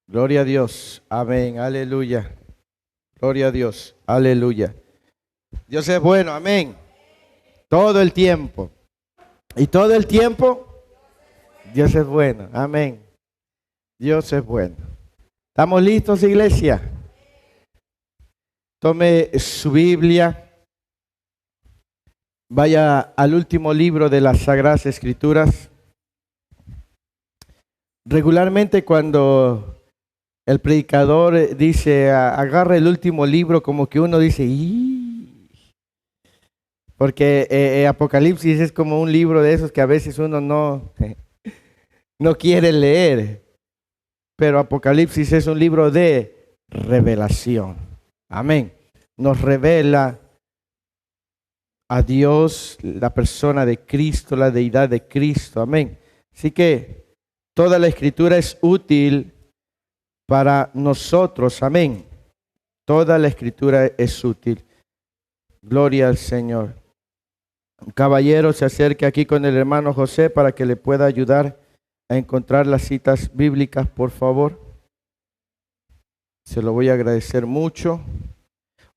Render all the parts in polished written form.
Gloria a Dios. Amén. Aleluya. Gloria a Dios. Aleluya. Dios es bueno. Amén. Todo el tiempo. Y todo el tiempo, Dios es bueno. Amén. Dios es bueno. ¿Estamos listos, iglesia? Tome su Biblia. Vaya al último libro de las Sagradas Escrituras. Regularmente cuando el predicador dice, agarra el último libro, como que uno dice, ¡ih! Porque Apocalipsis es como un libro de esos que a veces uno no quiere leer. Pero Apocalipsis es un libro de revelación. Amén. Nos revela a Dios, la persona de Cristo, la deidad de Cristo. Amén. Así que toda la Escritura es útil para nosotros, amén. Toda la Escritura es útil. Gloria al Señor. Un caballero se acerca aquí con el hermano José para que le pueda ayudar a encontrar las citas bíblicas, por favor. Se lo voy a agradecer mucho.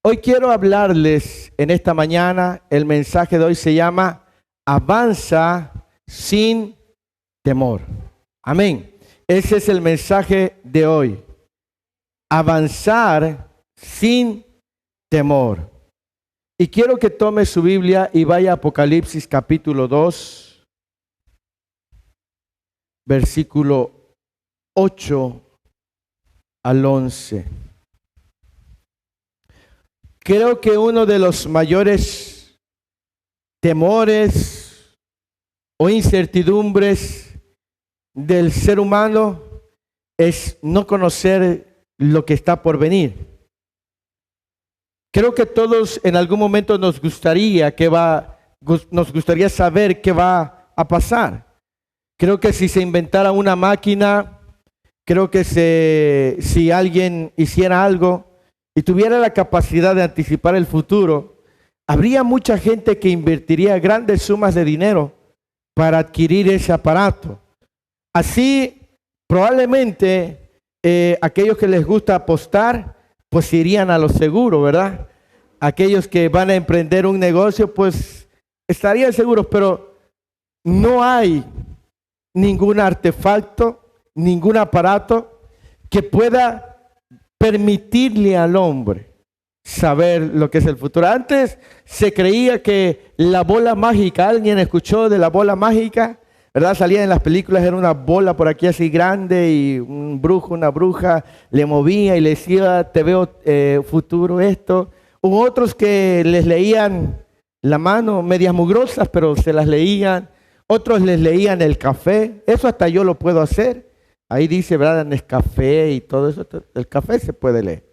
Hoy quiero hablarles en esta mañana, el mensaje de hoy se llama Avanza sin temor. Amén. Ese es el mensaje de hoy. Avanzar sin temor. Y quiero que tome su Biblia y vaya a Apocalipsis capítulo 2, versículo 8 al 11. Creo que uno de los mayores temores o incertidumbres del ser humano es no conocer lo que está por venir. Creo que todos en algún momento nos gustaría saber qué va a pasar. Creo que si se inventara una máquina, creo que si alguien hiciera algo y tuviera la capacidad de anticipar el futuro, habría mucha gente que invertiría grandes sumas de dinero para adquirir ese aparato. Así, probablemente, aquellos que les gusta apostar, pues irían a lo seguro, ¿verdad? Aquellos que van a emprender un negocio, pues estarían seguros, pero no hay ningún artefacto, ningún aparato que pueda permitirle al hombre saber lo que es el futuro. Antes se creía que la bola mágica, ¿alguien escuchó de la bola mágica? ¿Verdad? Salía en las películas, era una bola por aquí así grande y un brujo, una bruja le movía y le decía, te veo futuro esto. Hubo otros que les leían la mano, medias mugrosas, pero se las leían. Otros les leían el café. Eso hasta yo lo puedo hacer. Ahí dice, ¿verdad? Nescafé y todo eso. El café se puede leer.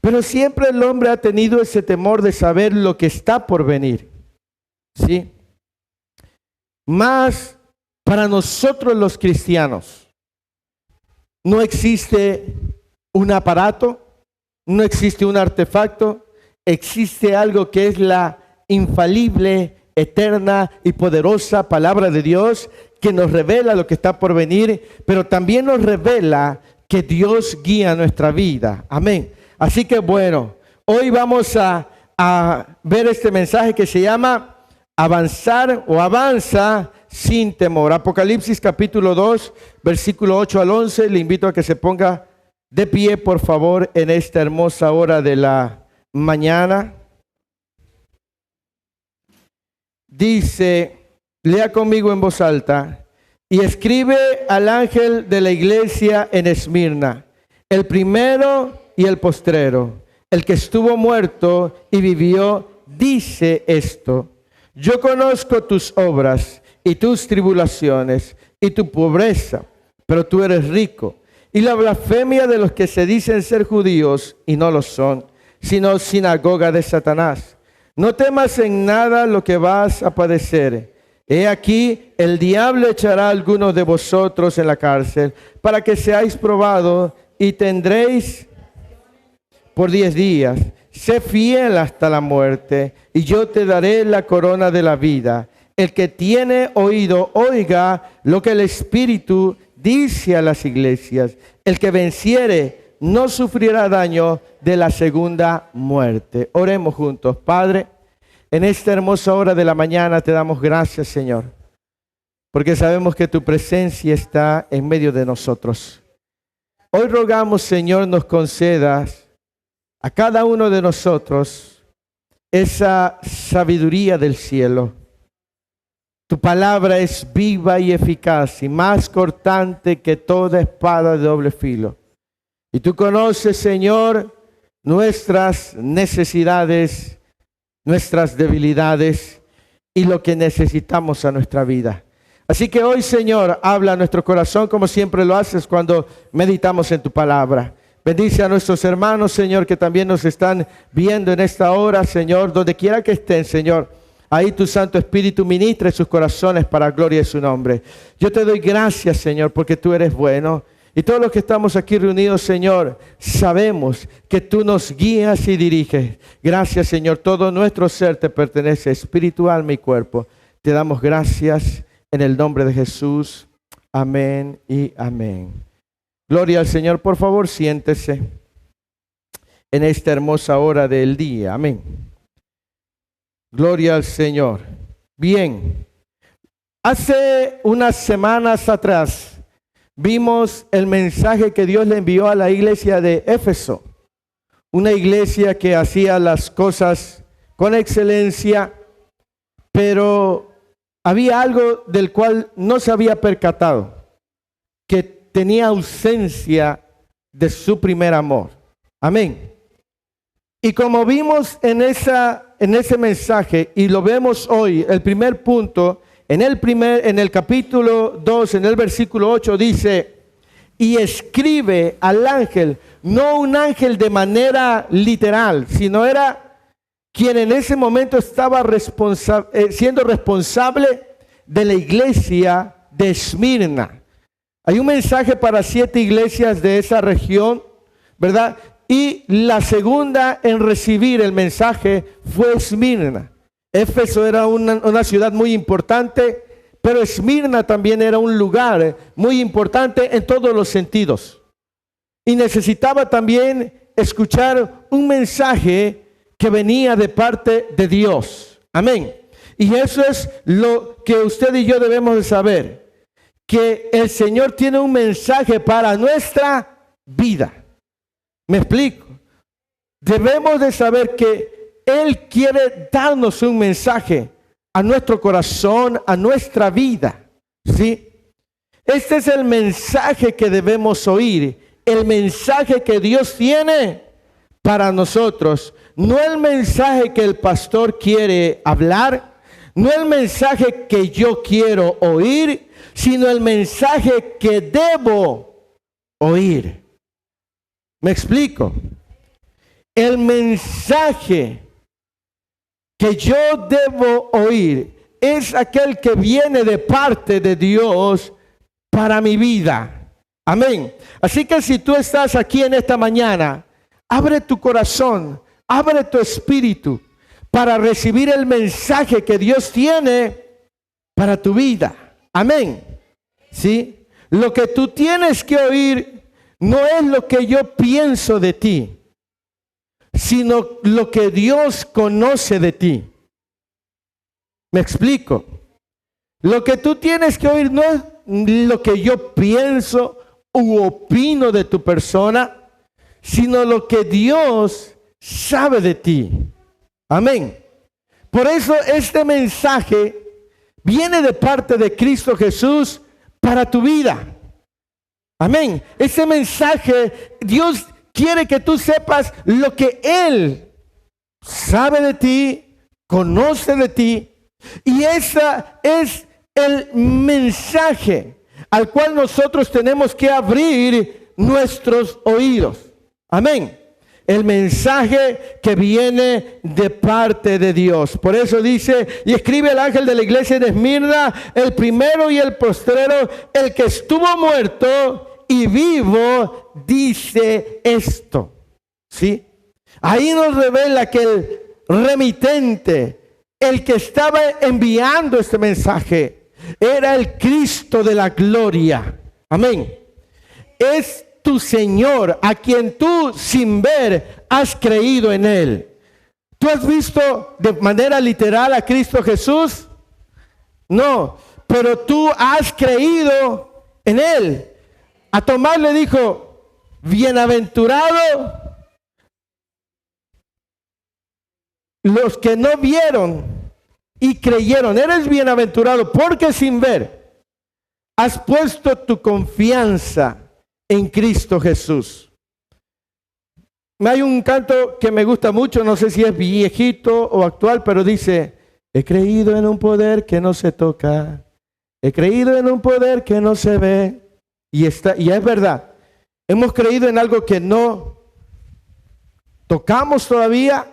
Pero siempre el hombre ha tenido ese temor de saber lo que está por venir. ¿Sí? Más para nosotros los cristianos, no existe un aparato, no existe un artefacto, existe algo que es la infalible, eterna y poderosa palabra de Dios que nos revela lo que está por venir, pero también nos revela que Dios guía nuestra vida. Amén. Así que bueno, hoy vamos a ver este mensaje que se llama Avanzar o avanza sin temor. Apocalipsis capítulo 2, versículo 8 al 11. Le invito a que se ponga de pie, por favor, en esta hermosa hora de la mañana. Dice, lea conmigo en voz alta, y escribe al ángel de la iglesia en Esmirna, el primero y el postrero, el que estuvo muerto y vivió, dice esto: yo conozco tus obras y tus tribulaciones y tu pobreza, pero tú eres rico. Y la blasfemia de los que se dicen ser judíos y no lo son, sino sinagoga de Satanás. No temas en nada lo que vas a padecer. He aquí, el diablo echará a algunos de vosotros en la cárcel, para que seáis probados, y tendréis por 10 días. Sé fiel hasta la muerte, y yo te daré la corona de la vida. El que tiene oído, oiga lo que el Espíritu dice a las iglesias. El que venciere no sufrirá daño de la segunda muerte. Oremos juntos. Padre, en esta hermosa hora de la mañana te damos gracias, Señor, porque sabemos que tu presencia está en medio de nosotros. Hoy rogamos, Señor, nos concedas a cada uno de nosotros esa sabiduría del cielo. Tu palabra es viva y eficaz y más cortante que toda espada de doble filo. Y tú conoces, Señor, nuestras necesidades, nuestras debilidades y lo que necesitamos a nuestra vida. Así que hoy, Señor, habla a nuestro corazón como siempre lo haces cuando meditamos en tu palabra. Bendice a nuestros hermanos, Señor, que también nos están viendo en esta hora, Señor, donde quiera que estén, Señor. Ahí tu Santo Espíritu ministre sus corazones para la gloria de su nombre. Yo te doy gracias, Señor, porque tú eres bueno. Y todos los que estamos aquí reunidos, Señor, sabemos que tú nos guías y diriges. Gracias, Señor. Todo nuestro ser te pertenece, espíritu, alma y cuerpo. Te damos gracias en el nombre de Jesús. Amén y amén. Gloria al Señor. Por favor, siéntese en esta hermosa hora del día. Amén. Gloria al Señor. Bien, hace unas semanas atrás vimos el mensaje que Dios le envió a la iglesia de Éfeso. Una iglesia que hacía las cosas con excelencia, pero había algo del cual no se había percatado, que tenía ausencia de su primer amor. Amén. Y como vimos en ese mensaje, y lo vemos hoy, el primer punto, en el capítulo 2, en el versículo 8, dice, y escribe al ángel, no un ángel de manera literal, sino era quien en ese momento estaba siendo responsable de la iglesia de Esmirna. Hay un mensaje para 7 iglesias de esa región, ¿verdad? Y la segunda en recibir el mensaje fue Esmirna. Éfeso era una ciudad muy importante, pero Esmirna también era un lugar muy importante en todos los sentidos. Y necesitaba también escuchar un mensaje que venía de parte de Dios. Amén. Y eso es lo que usted y yo debemos de saber, que el Señor tiene un mensaje para nuestra vida. Me explico. Debemos de saber que Él quiere darnos un mensaje a nuestro corazón, a nuestra vida. ¿Sí? Este es el mensaje que debemos oír, el mensaje que Dios tiene para nosotros. No el mensaje que el pastor quiere hablar, no el mensaje que yo quiero oír, sino el mensaje que debo oír. ¿Me explico? El mensaje que yo debo oír es aquel que viene de parte de Dios para mi vida. Amén. Así que si tú estás aquí en esta mañana, abre tu corazón, abre tu espíritu para recibir el mensaje que Dios tiene para tu vida. Amén. ¿Sí? Lo que tú tienes que oír no es lo que yo pienso de ti, sino lo que Dios conoce de ti. ¿Me explico? Lo que tú tienes que oír no es lo que yo pienso u opino de tu persona, sino lo que Dios sabe de ti. Amén. Por eso este mensaje viene de parte de Cristo Jesús para tu vida. Amén. Ese mensaje, Dios quiere que tú sepas lo que Él sabe de ti, conoce de ti. Y ese es el mensaje al cual nosotros tenemos que abrir nuestros oídos. Amén. el mensaje que viene de parte de Dios. Por eso dice, y escribe el ángel de la iglesia de Esmirna, el primero y el postrero, el que estuvo muerto y vivo, dice esto. ¿Sí? Ahí nos revela que el remitente, el que estaba enviando este mensaje, era el Cristo de la gloria. Amén. Es tu Señor, a quien tú sin ver has creído en Él. ¿Tú has visto de manera literal a Cristo Jesús? No, pero tú has creído en Él. A Tomás le dijo, bienaventurado los que no vieron y creyeron. Eres bienaventurado porque sin ver has puesto tu confianza en Cristo Jesús. Hay un canto que me gusta mucho, no sé si es viejito o actual, pero dice, he creído en un poder que no se toca, he creído en un poder que no se ve, y es verdad, hemos creído en algo que no tocamos todavía,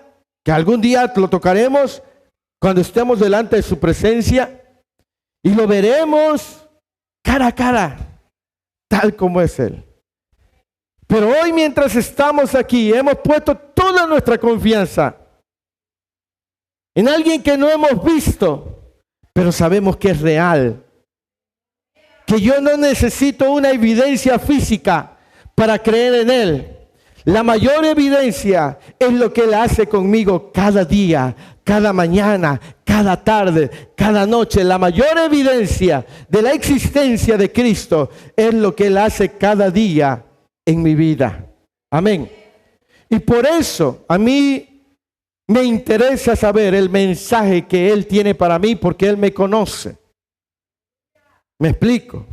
que algún día lo tocaremos cuando estemos delante de su presencia, y lo veremos cara a cara, tal como es Él. Pero hoy, mientras estamos aquí, hemos puesto toda nuestra confianza en alguien que no hemos visto, pero sabemos que es real. Que yo no necesito una evidencia física para creer en Él. La mayor evidencia es lo que Él hace conmigo cada día, cada mañana, cada tarde, cada noche. La mayor evidencia de la existencia de Cristo es lo que Él hace cada día en mi vida. Amén. Y por eso a mí me interesa saber el mensaje que Él tiene para mí, porque Él me conoce. ¿Me explico?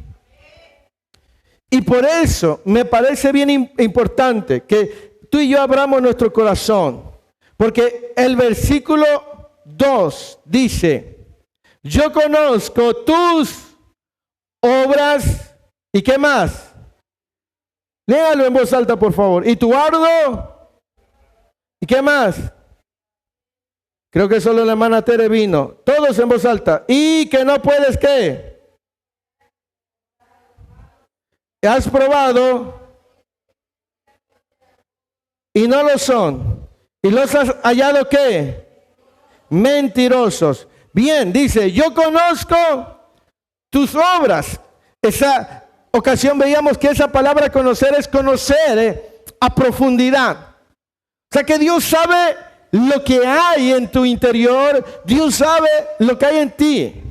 Y por eso me parece bien importante que tú y yo abramos nuestro corazón, porque el versículo 2 dice, yo conozco tus obras, ¿y qué más? Léalo en voz alta, por favor. ¿Y tu arduo? ¿Y qué más? Creo que solo la hermana Tere vino. Todos en voz alta. ¿Y que no puedes qué? ¿Has probado? Y no lo son. ¿Y los has hallado qué? Mentirosos. Bien, dice, yo conozco tus obras. Esa ocasión veíamos que esa palabra conocer es conocer a profundidad. O sea que Dios sabe lo que hay en tu interior, Dios sabe lo que hay en ti.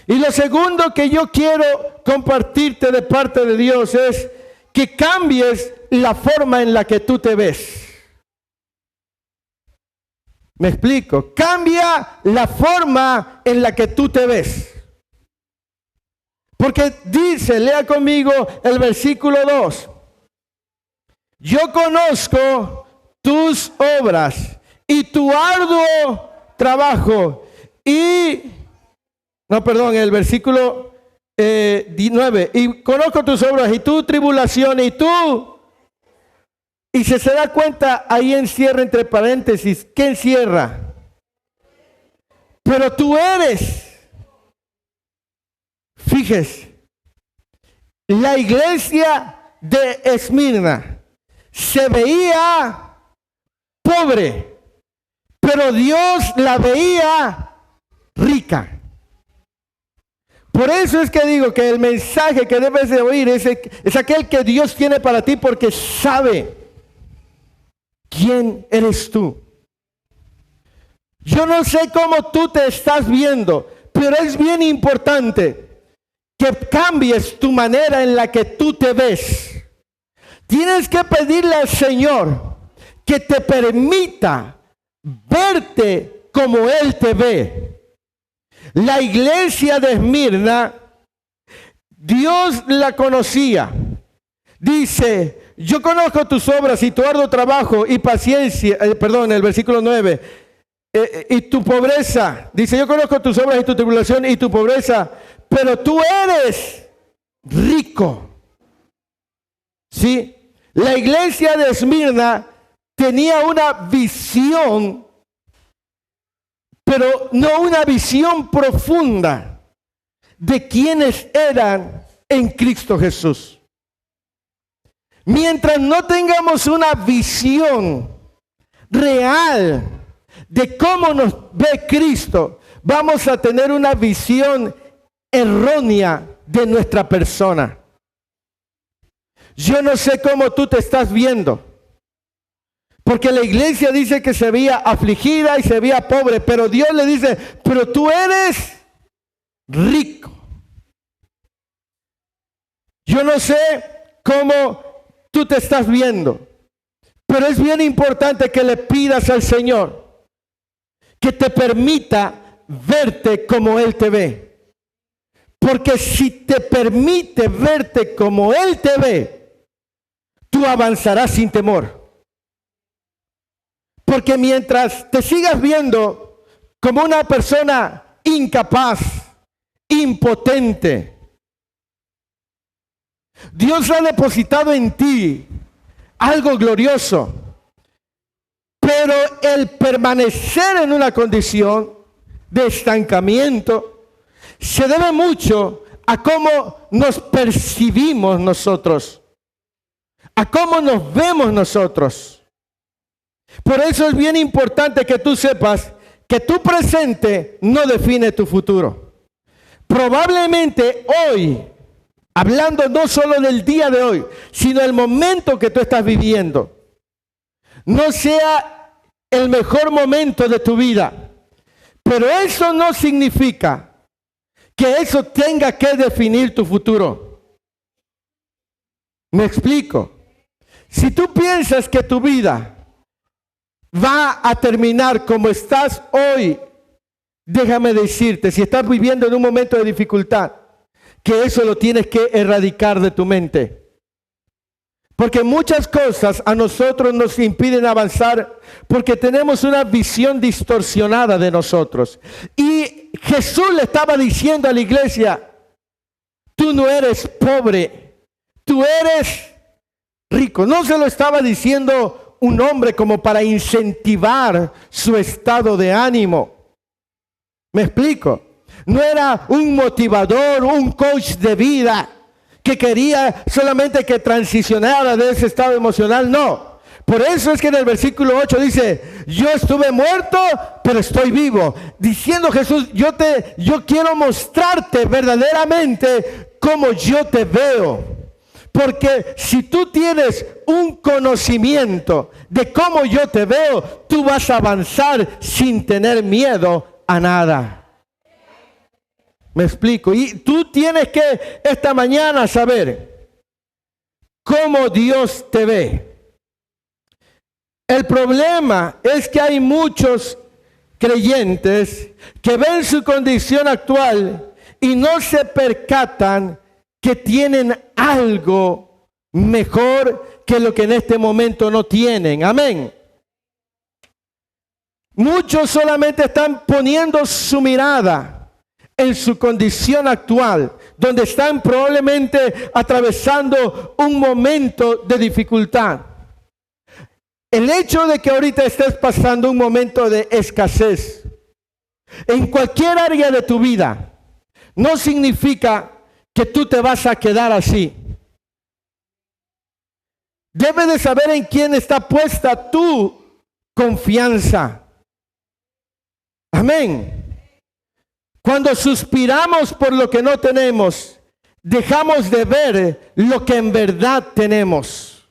Y lo segundo que yo quiero compartirte de parte de Dios es que cambies la forma en la que tú te ves. ¿Me explico? Cambia la forma en la que tú te ves. Porque dice, lea conmigo el versículo 2. Yo conozco tus obras y tu arduo trabajo. El versículo 9. Y conozco tus obras y tu tribulación y tú. Y si se da cuenta, ahí encierra entre paréntesis. ¿Qué encierra? Pero tú eres. Fíjese, la iglesia de Esmirna se veía pobre, pero Dios la veía rica. Por eso es que digo que el mensaje que debes de oír es aquel que Dios tiene para ti, porque sabe quién eres tú. Yo no sé cómo tú te estás viendo, pero es bien importante que cambies tu manera en la que tú te ves. Tienes que pedirle al Señor que te permita verte como Él te ve. La iglesia de Esmirna, Dios la conocía. Dice, yo conozco tus obras y tu arduo trabajo y paciencia, el versículo 9, y tu pobreza. Dice, yo conozco tus obras y tu tribulación y tu pobreza, pero tú eres rico. ¿Sí? La iglesia de Esmirna tenía una visión, pero no una visión profunda de quiénes eran en Cristo Jesús. Mientras no tengamos una visión real de cómo nos ve Cristo, vamos a tener una visión errónea de nuestra persona. Yo no sé cómo tú te estás viendo, porque la iglesia dice que se veía afligida y se veía pobre, pero Dios le dice, pero tú eres rico. Yo no sé cómo tú te estás viendo, pero es bien importante que le pidas al Señor que te permita verte como Él te ve. Porque si te permite verte como Él te ve, tú avanzarás sin temor. Porque mientras te sigas viendo como una persona incapaz, impotente, Dios ha depositado en ti algo glorioso. Pero el permanecer en una condición de estancamiento se debe mucho a cómo nos percibimos nosotros, a cómo nos vemos nosotros. Por eso es bien importante que tú sepas que tu presente no define tu futuro. Probablemente hoy, hablando no solo del día de hoy, sino el momento que tú estás viviendo, no sea el mejor momento de tu vida. Pero eso no significa que eso tenga que definir tu futuro. ¿Me explico? Si tú piensas que tu vida va a terminar como estás hoy, déjame decirte, si estás viviendo en un momento de dificultad, que eso lo tienes que erradicar de tu mente. Porque muchas cosas a nosotros nos impiden avanzar porque tenemos una visión distorsionada de nosotros. Y Jesús le estaba diciendo a la iglesia, tú no eres pobre, tú eres rico. No se lo estaba diciendo un hombre como para incentivar su estado de ánimo. ¿Me explico? No era un motivador, un coach de vida que quería solamente que transicionara de ese estado emocional. No. Por eso es que en el versículo 8 dice, yo estuve muerto, pero estoy vivo. Diciendo Jesús, yo quiero mostrarte verdaderamente cómo yo te veo. Porque si tú tienes un conocimiento de cómo yo te veo, tú vas a avanzar sin tener miedo a nada. Me explico. Y tú tienes que esta mañana saber cómo Dios te ve. El problema es que hay muchos creyentes que ven su condición actual y no se percatan que tienen algo mejor que lo que en este momento no tienen. Amén. Muchos solamente están poniendo su mirada en su condición actual, donde están probablemente atravesando un momento de dificultad. El hecho de que ahorita estés pasando un momento de escasez en cualquier área de tu vida no significa que tú te vas a quedar así. Debes de saber en quién está puesta tu confianza. Amén. Cuando suspiramos por lo que no tenemos, dejamos de ver lo que en verdad tenemos.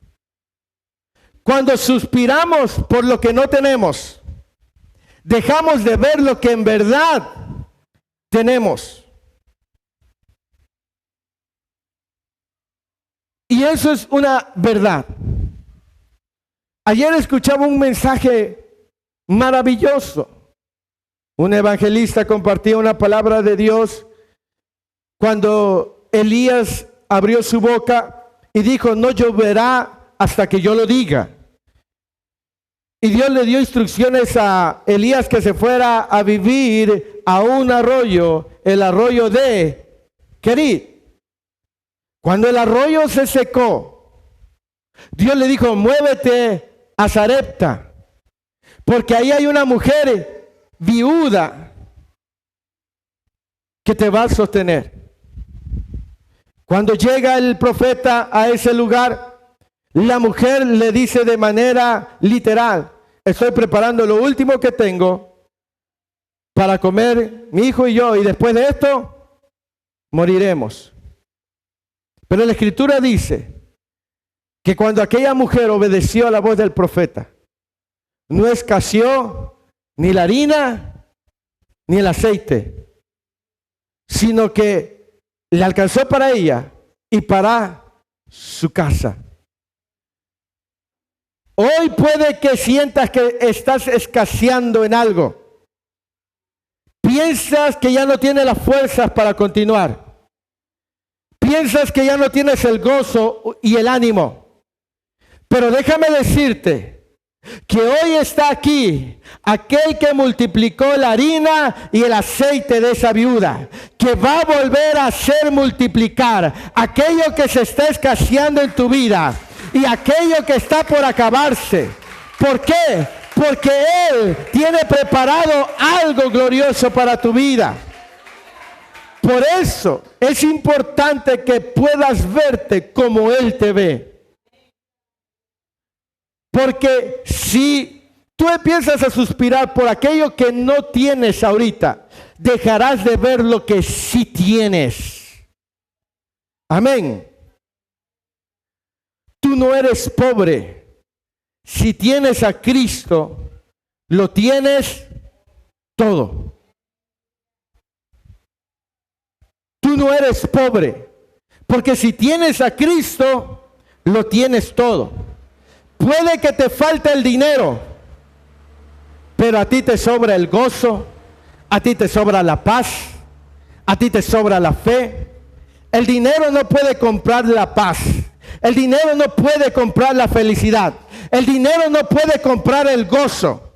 Cuando suspiramos por lo que no tenemos, dejamos de ver lo que en verdad tenemos. Y eso es una verdad. Ayer escuchaba un mensaje maravilloso. Un evangelista compartía una palabra de Dios cuando Elías abrió su boca y dijo, no lloverá hasta que yo lo diga. Y Dios le dio instrucciones a Elías que se fuera a vivir a un arroyo, el arroyo de Querit. Cuando el arroyo se secó, Dios le dijo, muévete a Sarepta, porque ahí hay una mujer viuda que te va a sostener. Cuando llega el profeta a ese lugar, la mujer le dice de manera literal: estoy preparando lo último que tengo para comer mi hijo y yo, y después de esto moriremos. Pero la Escritura dice que cuando aquella mujer obedeció a la voz del profeta, no escaseó ni la harina ni el aceite, sino que le alcanzó para ella y para su casa. Hoy puede que sientas que estás escaseando en algo. Piensas que ya no tienes las fuerzas para continuar. Piensas que ya no tienes el gozo y el ánimo. Pero déjame decirte que hoy está aquí aquel que multiplicó la harina y el aceite de esa viuda, que va a volver a hacer multiplicar aquello que se está escaseando en tu vida y aquello que está por acabarse. ¿Por qué? Porque Él tiene preparado algo glorioso para tu vida. Por eso es importante que puedas verte como Él te ve. Porque si tú empiezas a suspirar por aquello que no tienes ahorita, dejarás de ver lo que sí tienes. Amén. Tú no eres pobre. Si tienes a Cristo, lo tienes todo. Tú no eres pobre, porque si tienes a Cristo, lo tienes todo. Puede que te falte el dinero, pero a ti te sobra el gozo, a ti te sobra la paz, a ti te sobra la fe. El dinero no puede comprar la paz. El dinero no puede comprar la felicidad. El dinero no puede comprar el gozo.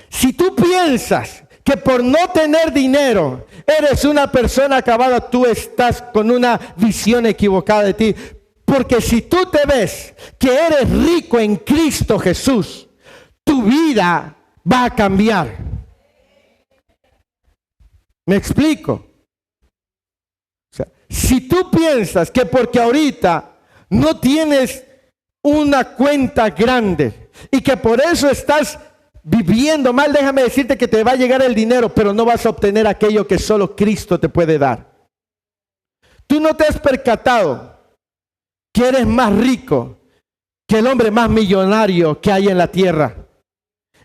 Si tú piensas que por no tener dinero eres una persona acabada, tú estás con una visión equivocada de ti. Porque si tú te ves que eres rico en Cristo Jesús, tu vida va a cambiar. ¿Me explico? O sea, si tú piensas que porque ahorita no tienes una cuenta grande y que por eso estás viviendo mal, déjame decirte que te va a llegar el dinero, pero no vas a obtener aquello que solo Cristo te puede dar. Tú no te has percatado que eres más rico que el hombre más millonario que hay en la tierra.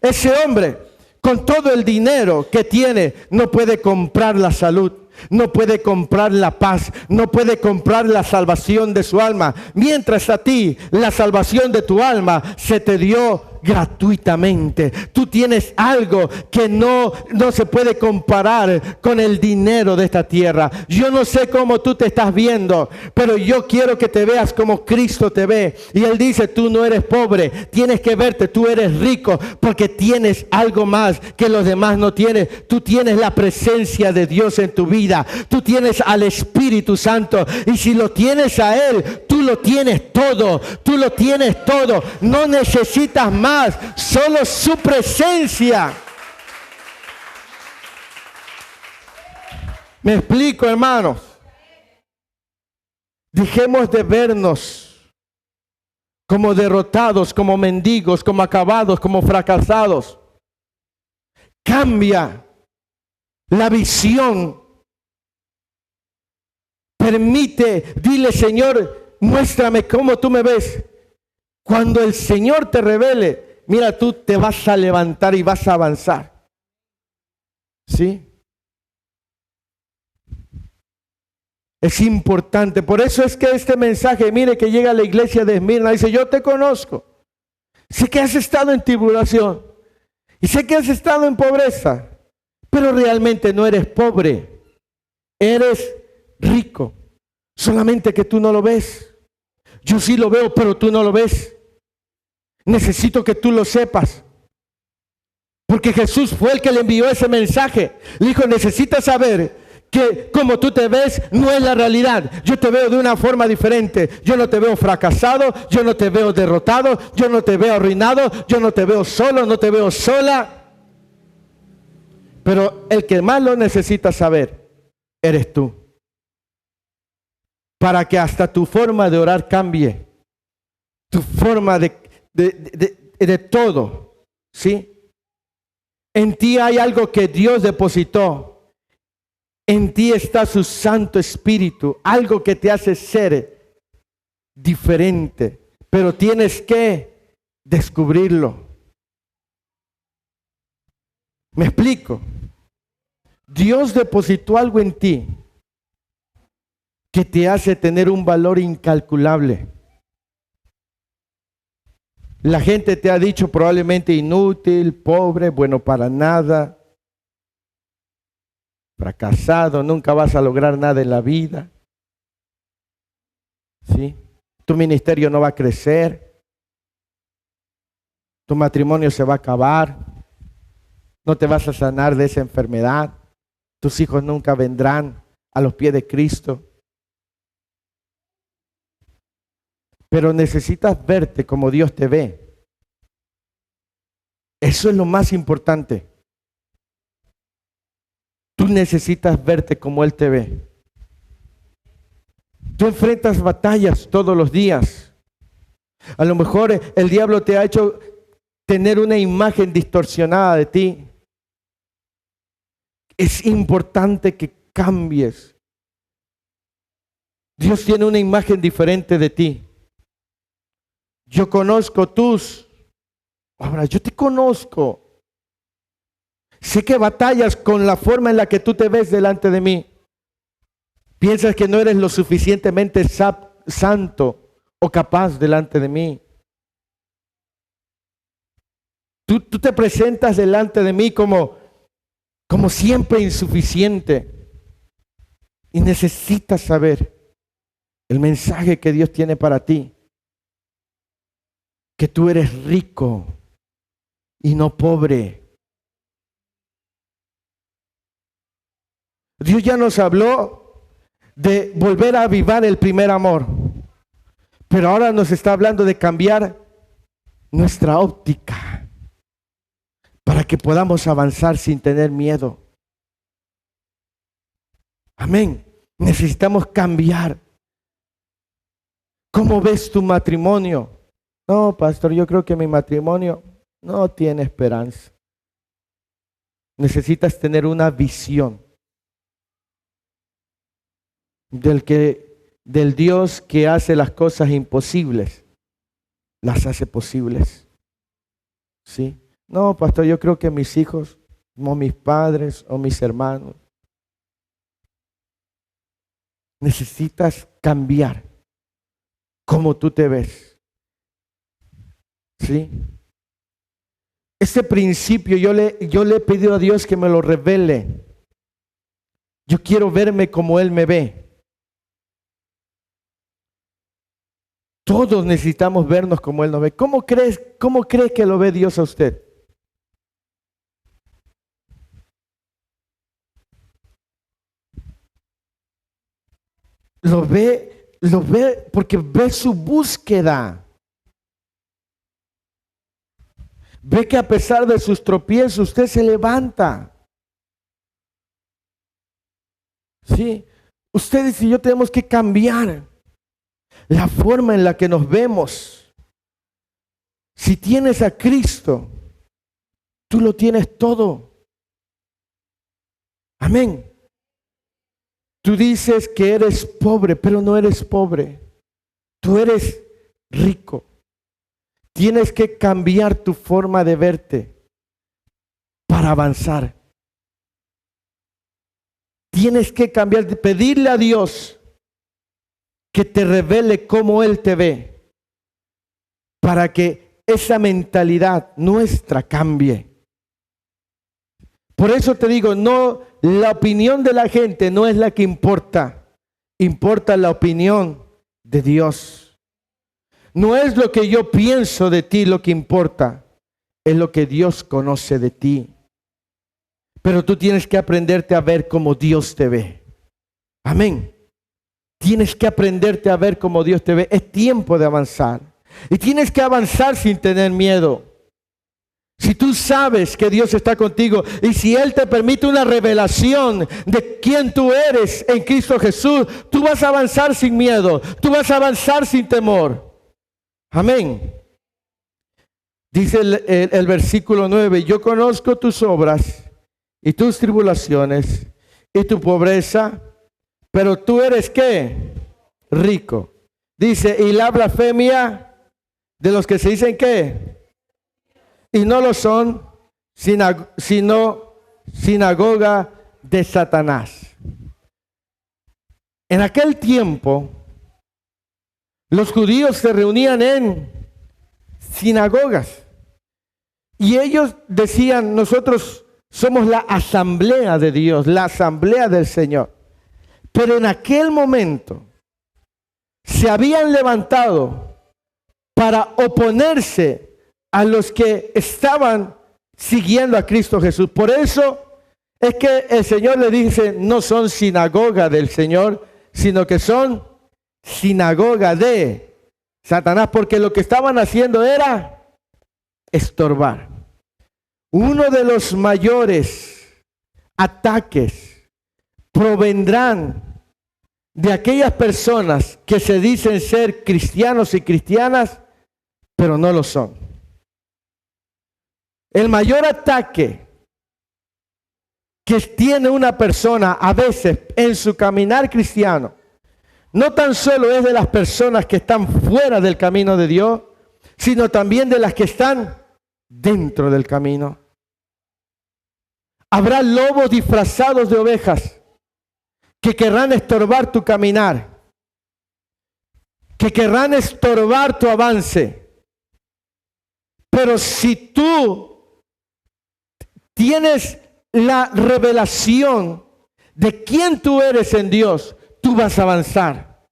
Ese hombre, con todo el dinero que tiene, no puede comprar la salud, no puede comprar la paz, no puede comprar la salvación de su alma. Mientras a ti, la salvación de tu alma se te dio gratuitamente. Tú tienes algo que no se puede comparar con el dinero de esta tierra. Yo no sé cómo tú te estás viendo, pero yo quiero que te veas como Cristo te ve. Y Él dice: tú no eres pobre, tienes que verte, tú eres rico, porque tienes algo más que los demás no tienen. Tú tienes la presencia de Dios en tu vida, tú tienes al Espíritu Santo, y si lo tienes a Él, tú lo tienes todo, tú lo tienes todo. No necesitas más, solo su presencia. ¿Me explico, hermanos? Dejemos de vernos como derrotados, como mendigos, como acabados, como fracasados. Cambia la visión. Permite, dile: Señor, muéstrame cómo tú me ves. Cuando el Señor te revele, mira, tú te vas a levantar y vas a avanzar. ¿Sí? Es importante. Por eso es que este mensaje, mire, que llega a la iglesia de Esmirna, dice: yo te conozco. Sé que has estado en tribulación y sé que has estado en pobreza, pero realmente no eres pobre. Eres rico. Solamente que tú no lo ves. Yo sí lo veo, pero tú no lo ves. Necesito que tú lo sepas. Porque Jesús fue el que le envió ese mensaje. Le dijo: necesitas saber que como tú te ves no es la realidad. Yo te veo de una forma diferente. Yo no te veo fracasado, yo no te veo derrotado, yo no te veo arruinado, yo no te veo solo, no te veo sola. Pero el que más lo necesita saber eres tú. Para que hasta tu forma de orar cambie. Tu forma de todo. ¿Sí? En ti hay algo que Dios depositó. En ti está su Santo Espíritu. Algo que te hace ser diferente. Pero tienes que descubrirlo. ¿Me explico? Dios depositó algo en ti que te hace tener un valor incalculable. La gente te ha dicho probablemente inútil, pobre, bueno para nada, fracasado, nunca vas a lograr nada en la vida. ¿Sí? Tu ministerio no va a crecer, tu matrimonio se va a acabar, no te vas a sanar de esa enfermedad, tus hijos nunca vendrán a los pies de Cristo. Pero necesitas verte como Dios te ve. Eso es lo más importante. Tú necesitas verte como Él te ve. Tú enfrentas batallas todos los días. A lo mejor el diablo te ha hecho tener una imagen distorsionada de ti. Es importante que cambies. Dios tiene una imagen diferente de ti. Yo conozco tus obras, yo te conozco. Sé que batallas con la forma en la que tú te ves delante de mí. Piensas que no eres lo suficientemente santo o capaz delante de mí. Tú te presentas delante de mí como siempre insuficiente. Y necesitas saber el mensaje que Dios tiene para ti. Que tú eres rico y no pobre. Dios ya nos habló de volver a avivar el primer amor. Pero ahora nos está hablando de cambiar nuestra óptica para que podamos avanzar sin tener miedo. Amén. Necesitamos cambiar. ¿Cómo ves tu matrimonio? No, pastor, yo creo que mi matrimonio no tiene esperanza. Necesitas tener una visión del Dios que hace las cosas imposibles, las hace posibles. ¿Sí? No, pastor, yo creo que mis hijos, o mis padres, o mis hermanos, necesitas cambiar cómo tú te ves. ¿Sí? Ese principio yo le he pedido a Dios que me lo revele. Yo quiero verme como Él me ve. Todos necesitamos vernos como Él nos ve. ¿Cómo cree que lo ve Dios a usted? Lo ve porque ve su búsqueda. Ve que a pesar de sus tropiezos, usted se levanta. Sí, ustedes y yo tenemos que cambiar la forma en la que nos vemos. Si tienes a Cristo, tú lo tienes todo. Amén. Tú dices que eres pobre, pero no eres pobre. Tú eres rico. Tienes que cambiar tu forma de verte para avanzar. Tienes que cambiar, pedirle a Dios que te revele cómo Él te ve, para que esa mentalidad nuestra cambie. Por eso te digo, no, la opinión de la gente no es la que importa, importa la opinión de Dios. No es lo que yo pienso de ti lo que importa, es lo que Dios conoce de ti. Pero tú tienes que aprenderte a ver como Dios te ve. Amén. Tienes que aprenderte a ver como Dios te ve. Es tiempo de avanzar. Y tienes que avanzar sin tener miedo. Si tú sabes que Dios está contigo y si Él te permite una revelación de quién tú eres en Cristo Jesús, tú vas a avanzar sin miedo. Tú vas a avanzar sin temor. Amén. Dice el versículo 9, yo conozco tus obras y tus tribulaciones y tu pobreza, pero tú eres ¿qué? Rico. Dice, y la blasfemia de los que se dicen ¿qué? Y no lo son, sino sinagoga de Satanás. En aquel tiempo, los judíos se reunían en sinagogas. Y ellos decían, nosotros somos la asamblea de Dios, la asamblea del Señor. Pero en aquel momento se habían levantado para oponerse a los que estaban siguiendo a Cristo Jesús. Por eso es que el Señor le dice, no son sinagoga del Señor, sino que son sinagoga de Satanás, porque lo que estaban haciendo era estorbar. Uno de los mayores ataques provendrán de aquellas personas que se dicen ser cristianos y cristianas, pero no lo son. El mayor ataque que tiene una persona a veces en su caminar cristiano, no tan solo es de las personas que están fuera del camino de Dios, sino también de las que están dentro del camino. Habrá lobos disfrazados de ovejas que querrán estorbar tu caminar, que querrán estorbar tu avance. Pero si tú tienes la revelación de quién tú eres en Dios, tú vas a avanzar.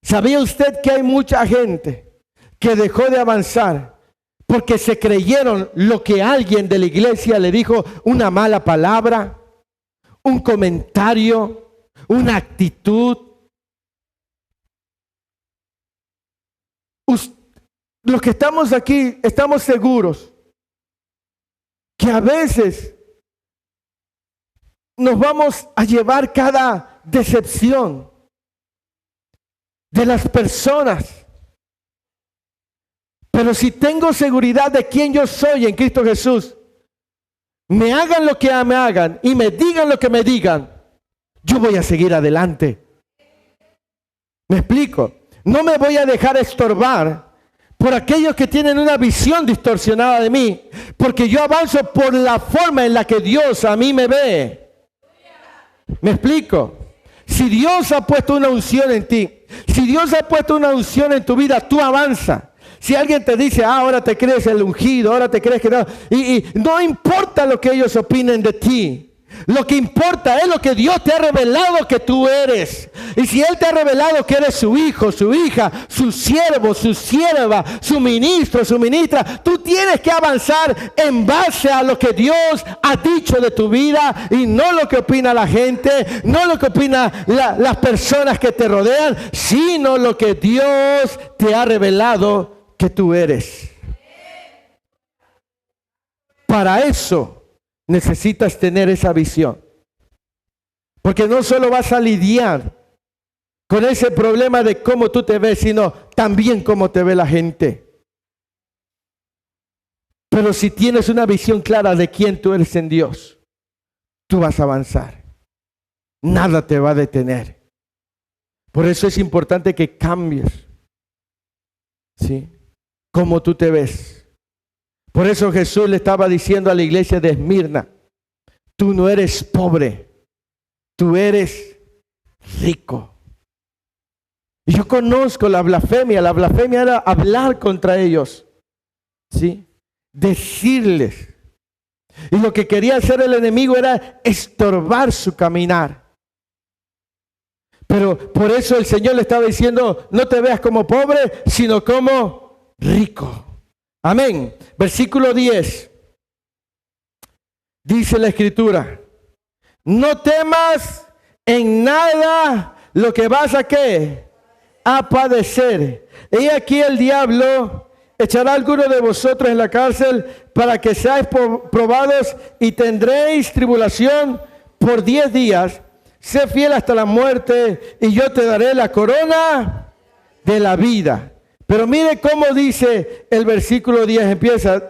¿Sabía usted que hay mucha gente que dejó de avanzar porque se creyeron lo que alguien de la iglesia le dijo, una mala palabra, un comentario, una actitud? Los que estamos aquí estamos seguros que a veces nos vamos a llevar cada decepción de las personas. Pero si tengo seguridad de quién yo soy en Cristo Jesús, me hagan lo que me hagan y me digan lo que me digan, yo voy a seguir adelante. ¿Me explico? No me voy a dejar estorbar por aquellos que tienen una visión distorsionada de mí, porque yo avanzo por la forma en la que Dios a mí me ve. ¿Me explico? Si Dios ha puesto una unción en ti, si Dios ha puesto una unción en tu vida, tú avanza. Si alguien te dice, ahora te crees el ungido, ahora te crees que no, y no importa lo que ellos opinen de ti. Lo que importa es lo que Dios te ha revelado que tú eres. Y si Él te ha revelado que eres su hijo, su hija, su siervo, su sierva, su ministro, su ministra, tú tienes que avanzar en base a lo que Dios ha dicho de tu vida y no lo que opina la gente, no lo que opinan las personas que te rodean, sino lo que Dios te ha revelado que tú eres. Para eso necesitas tener esa visión. Porque no solo vas a lidiar con ese problema de cómo tú te ves, sino también cómo te ve la gente. Pero si tienes una visión clara de quién tú eres en Dios, tú vas a avanzar. Nada te va a detener. Por eso es importante que cambies, ¿sí?, cómo tú te ves. Por eso Jesús le estaba diciendo a la iglesia de Esmirna, tú no eres pobre, tú eres rico. Y yo conozco la blasfemia era hablar contra ellos, ¿sí?, decirles. Y lo que quería hacer el enemigo era estorbar su caminar. Pero por eso el Señor le estaba diciendo, no te veas como pobre, sino como rico. Amén. Versículo 10. Dice la Escritura, no temas en nada lo que vas a ¿qué? A padecer. Y aquí el diablo echará a alguno de vosotros en la cárcel para que seáis probados y tendréis tribulación por 10 días. Sé fiel hasta la muerte y yo te daré la corona de la vida. Pero mire cómo dice el versículo 10,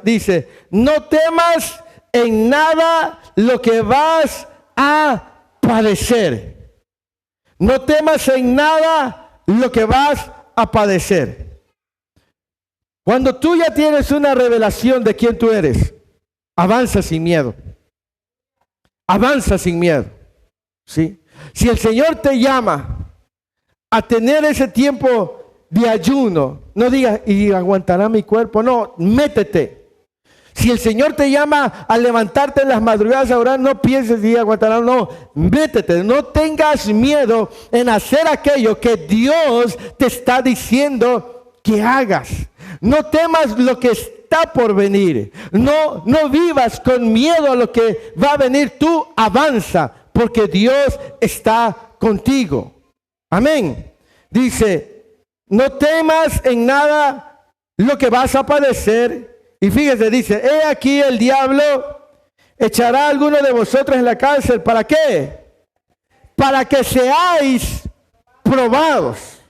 dice, no temas en nada lo que vas a padecer. No temas en nada lo que vas a padecer. Cuando tú ya tienes una revelación de quién tú eres, avanza sin miedo. Avanza sin miedo. ¿Sí? Si el Señor te llama a tener ese tiempo de ayuno, no digas, ¿y aguantará mi cuerpo? No, métete. Si el Señor te llama a levantarte en las madrugadas a orar, no pienses si aguantará, no, métete. No tengas miedo en hacer aquello que Dios te está diciendo que hagas. No temas lo que está por venir. No vivas con miedo a lo que va a venir. Tú avanza, porque Dios está contigo. Amén. Dice, no temas en nada lo que vas a padecer. Y fíjese, dice, he aquí el diablo echará a alguno de vosotros en la cárcel. ¿Para qué? Para que seáis probados.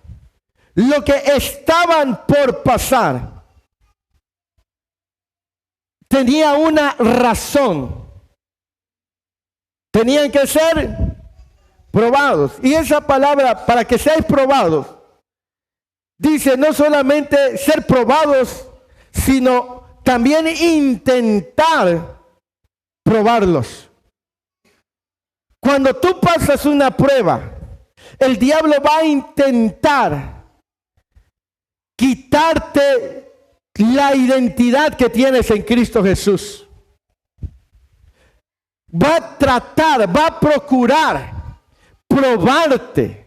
Lo que estaban por pasar tenía una razón. Tenían que ser probados. Y esa palabra, para que seáis probados, dice no solamente ser probados, sino también intentar probarlos. Cuando tú pasas una prueba, el diablo va a intentar quitarte la identidad que tienes en Cristo Jesús. Va a tratar, va a procurar probarte.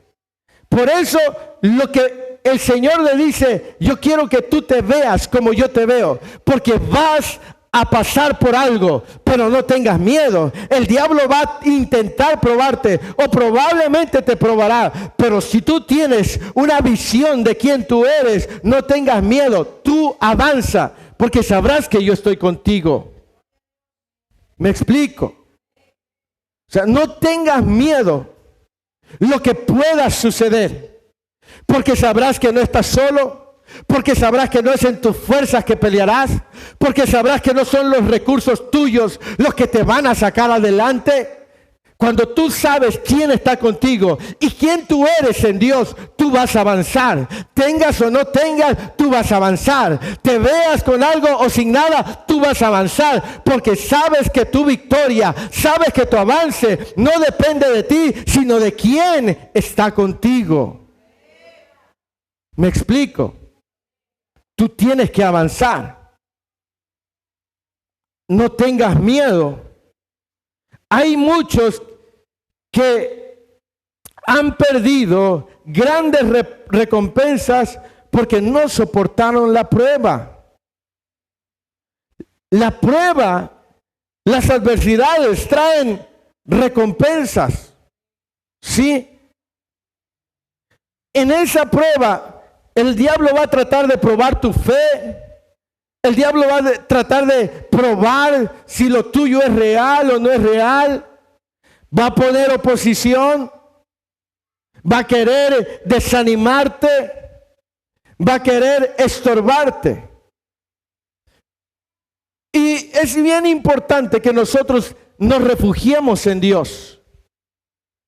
Por eso lo que el Señor le dice, yo quiero que tú te veas como yo te veo, porque vas a pasar por algo, pero no tengas miedo. El diablo va a intentar probarte, o probablemente te probará, pero si tú tienes una visión de quién tú eres, no tengas miedo, tú avanza, porque sabrás que yo estoy contigo. ¿Me explico? O sea, no tengas miedo lo que pueda suceder, porque sabrás que no estás solo, porque sabrás que no es en tus fuerzas que pelearás, porque sabrás que no son los recursos tuyos los que te van a sacar adelante. Cuando tú sabes quién está contigo y quién tú eres en Dios, tú vas a avanzar. Tengas o no tengas, tú vas a avanzar. Te veas con algo o sin nada, tú vas a avanzar. Porque sabes que tu victoria, sabes que tu avance no depende de ti, sino de quién está contigo. ¿Me explico? Tú tienes que avanzar. No tengas miedo. Hay muchos que han perdido grandes recompensas porque no soportaron la prueba. La prueba, las adversidades traen recompensas. ¿Sí? En esa prueba, el diablo va a tratar de probar tu fe. El diablo va a tratar de probar si lo tuyo es real o no es real. Va a poner oposición. Va a querer desanimarte. Va a querer estorbarte. Y es bien importante que nosotros nos refugiemos en Dios.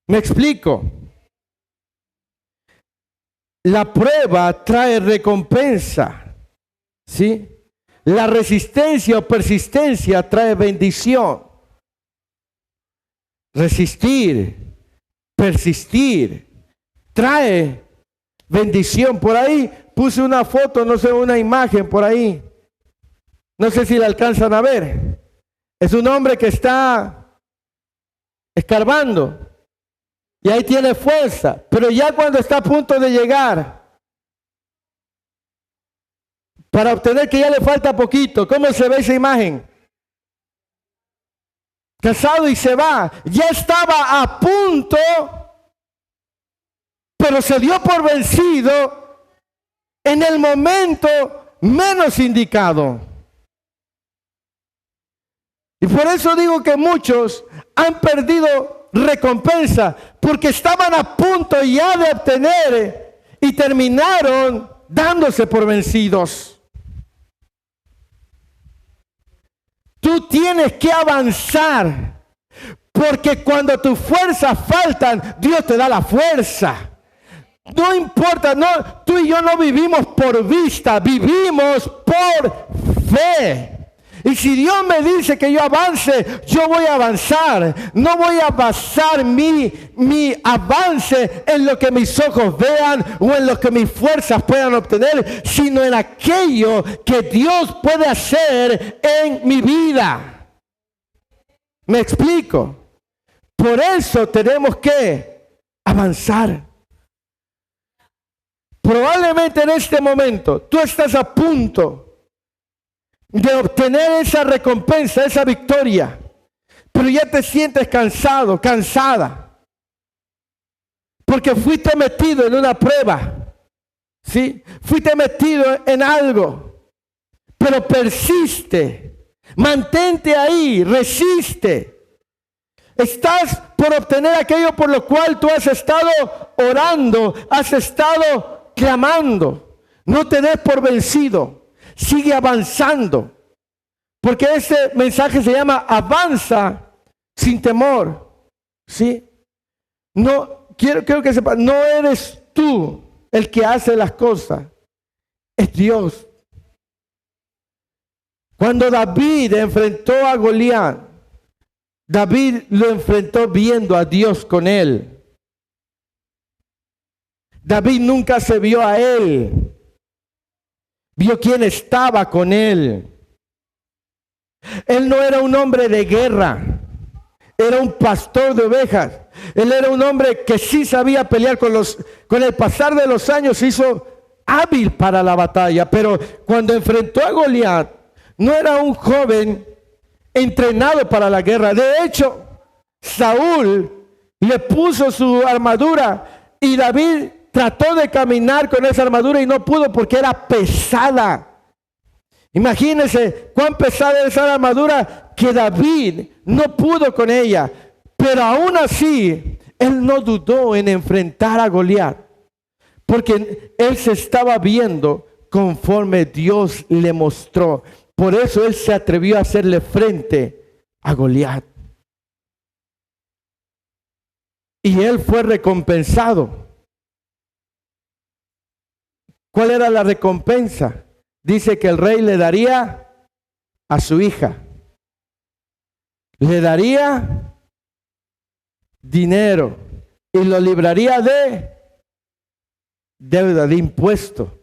¿Me explico? La prueba trae recompensa. ¿Sí? La resistencia o persistencia trae bendición. Resistir, persistir, trae bendición. Por ahí puse una foto, no sé, una imagen por ahí. No sé si la alcanzan a ver. Es un hombre que está escarbando y ahí tiene fuerza, pero ya cuando está a punto de llegar, para obtener que ya le falta poquito, ¿cómo se ve esa imagen? Cansado y se va. Ya estaba a punto pero se dio por vencido en el momento menos indicado. Y por eso digo que muchos han perdido recompensa, porque estaban a punto ya de obtener y terminaron dándose por vencidos. Tú tienes que avanzar, porque cuando tus fuerzas faltan, Dios te da la fuerza. No importa, no, tú y yo no vivimos por vista, vivimos por fe. Y si Dios me dice que yo avance, yo voy a avanzar. No voy a basar mi avance en lo que mis ojos vean o en lo que mis fuerzas puedan obtener, sino en aquello que Dios puede hacer en mi vida. ¿Me explico? Por eso tenemos que avanzar. Probablemente en este momento tú estás a punto de obtener esa recompensa, esa victoria, pero ya te sientes cansado, cansada, porque fuiste metido en una prueba, ¿sí? Fuiste metido en algo, pero persiste, mantente ahí, resiste. Estás por obtener aquello por lo cual tú has estado orando, has estado clamando. No te des por vencido. Sigue avanzando, porque este mensaje se llama avanza sin temor, ¿sí? No, quiero que sepas, no eres tú el que hace las cosas, es Dios. Cuando David enfrentó a Goliat, David lo enfrentó viendo a Dios con él. David nunca se vio a él. Vio quién estaba con él. Él no era un hombre de guerra. Era un pastor de ovejas. Él era un hombre que sí sabía pelear con el pasar de los años. Se hizo hábil para la batalla. Pero cuando enfrentó a Goliat, no era un joven entrenado para la guerra. De hecho, Saúl le puso su armadura y David trató de caminar con esa armadura y no pudo porque era pesada. Imagínense cuán pesada es esa armadura que David no pudo con ella. Pero aún así, él no dudó en enfrentar a Goliat, porque él se estaba viendo conforme Dios le mostró. Por eso él se atrevió a hacerle frente a Goliat. Y él fue recompensado. ¿Cuál era la recompensa? Dice que el rey le daría a su hija. Le daría dinero y lo libraría de deuda, de impuesto.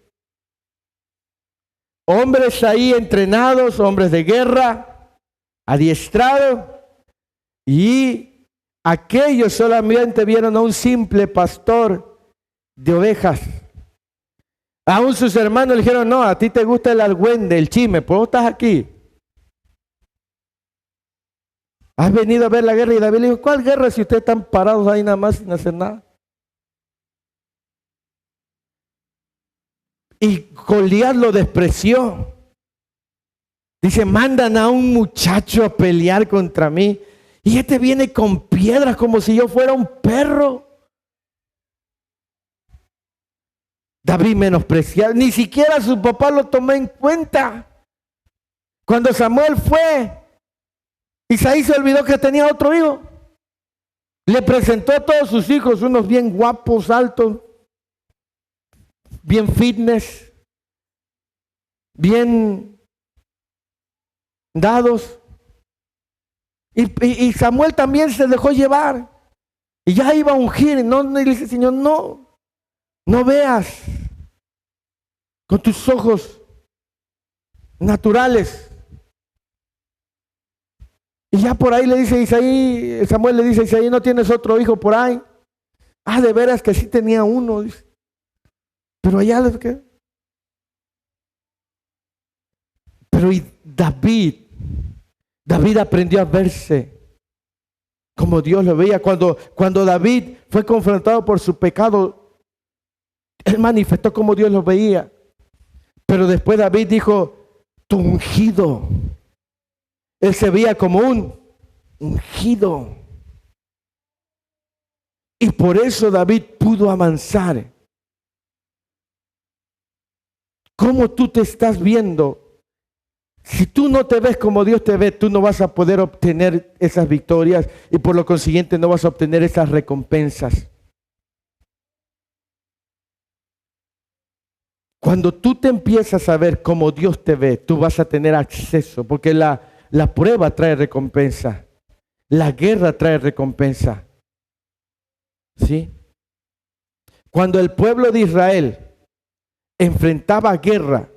Hombres ahí entrenados, hombres de guerra, adiestrados, y aquellos solamente vieron a un simple pastor de ovejas. Aún sus hermanos le dijeron, no, a ti te gusta el argüende, el chisme, pues vos estás aquí. Has venido a ver la guerra. Y David le dijo, ¿cuál guerra si ustedes están parados ahí nada más sin hacer nada? Y Goliat lo despreció. Dice, mandan a un muchacho a pelear contra mí y este viene con piedras como si yo fuera un perro. David menospreciado, ni siquiera su papá lo tomó en cuenta. Cuando Samuel fue, Isaí se olvidó que tenía otro hijo. Le presentó a todos sus hijos, unos bien guapos, altos, bien fitness, bien dados. Y Samuel también se dejó llevar. Y ya iba a ungir. No, y le dice, Señor, no veas con tus ojos naturales. Y ya por ahí le dice Isaí, Samuel le dice a Isaí, ¿no tienes otro hijo por ahí? Ah, de veras que sí tenía uno, dice. Pero allá les quedó. Pero y David aprendió a verse como Dios lo veía. Cuando David fue confrontado por su pecado, Él manifestó como Dios lo veía. Pero después David dijo, tu ungido. Él se veía como un ungido. Y por eso David pudo avanzar. ¿Cómo tú te estás viendo? Si tú no te ves como Dios te ve, tú no vas a poder obtener esas victorias y por lo consiguiente no vas a obtener esas recompensas. Cuando tú te empiezas a ver como Dios te ve, tú vas a tener acceso, porque la prueba trae recompensa, la guerra trae recompensa. ¿Sí? Cuando el pueblo de Israel enfrentaba guerra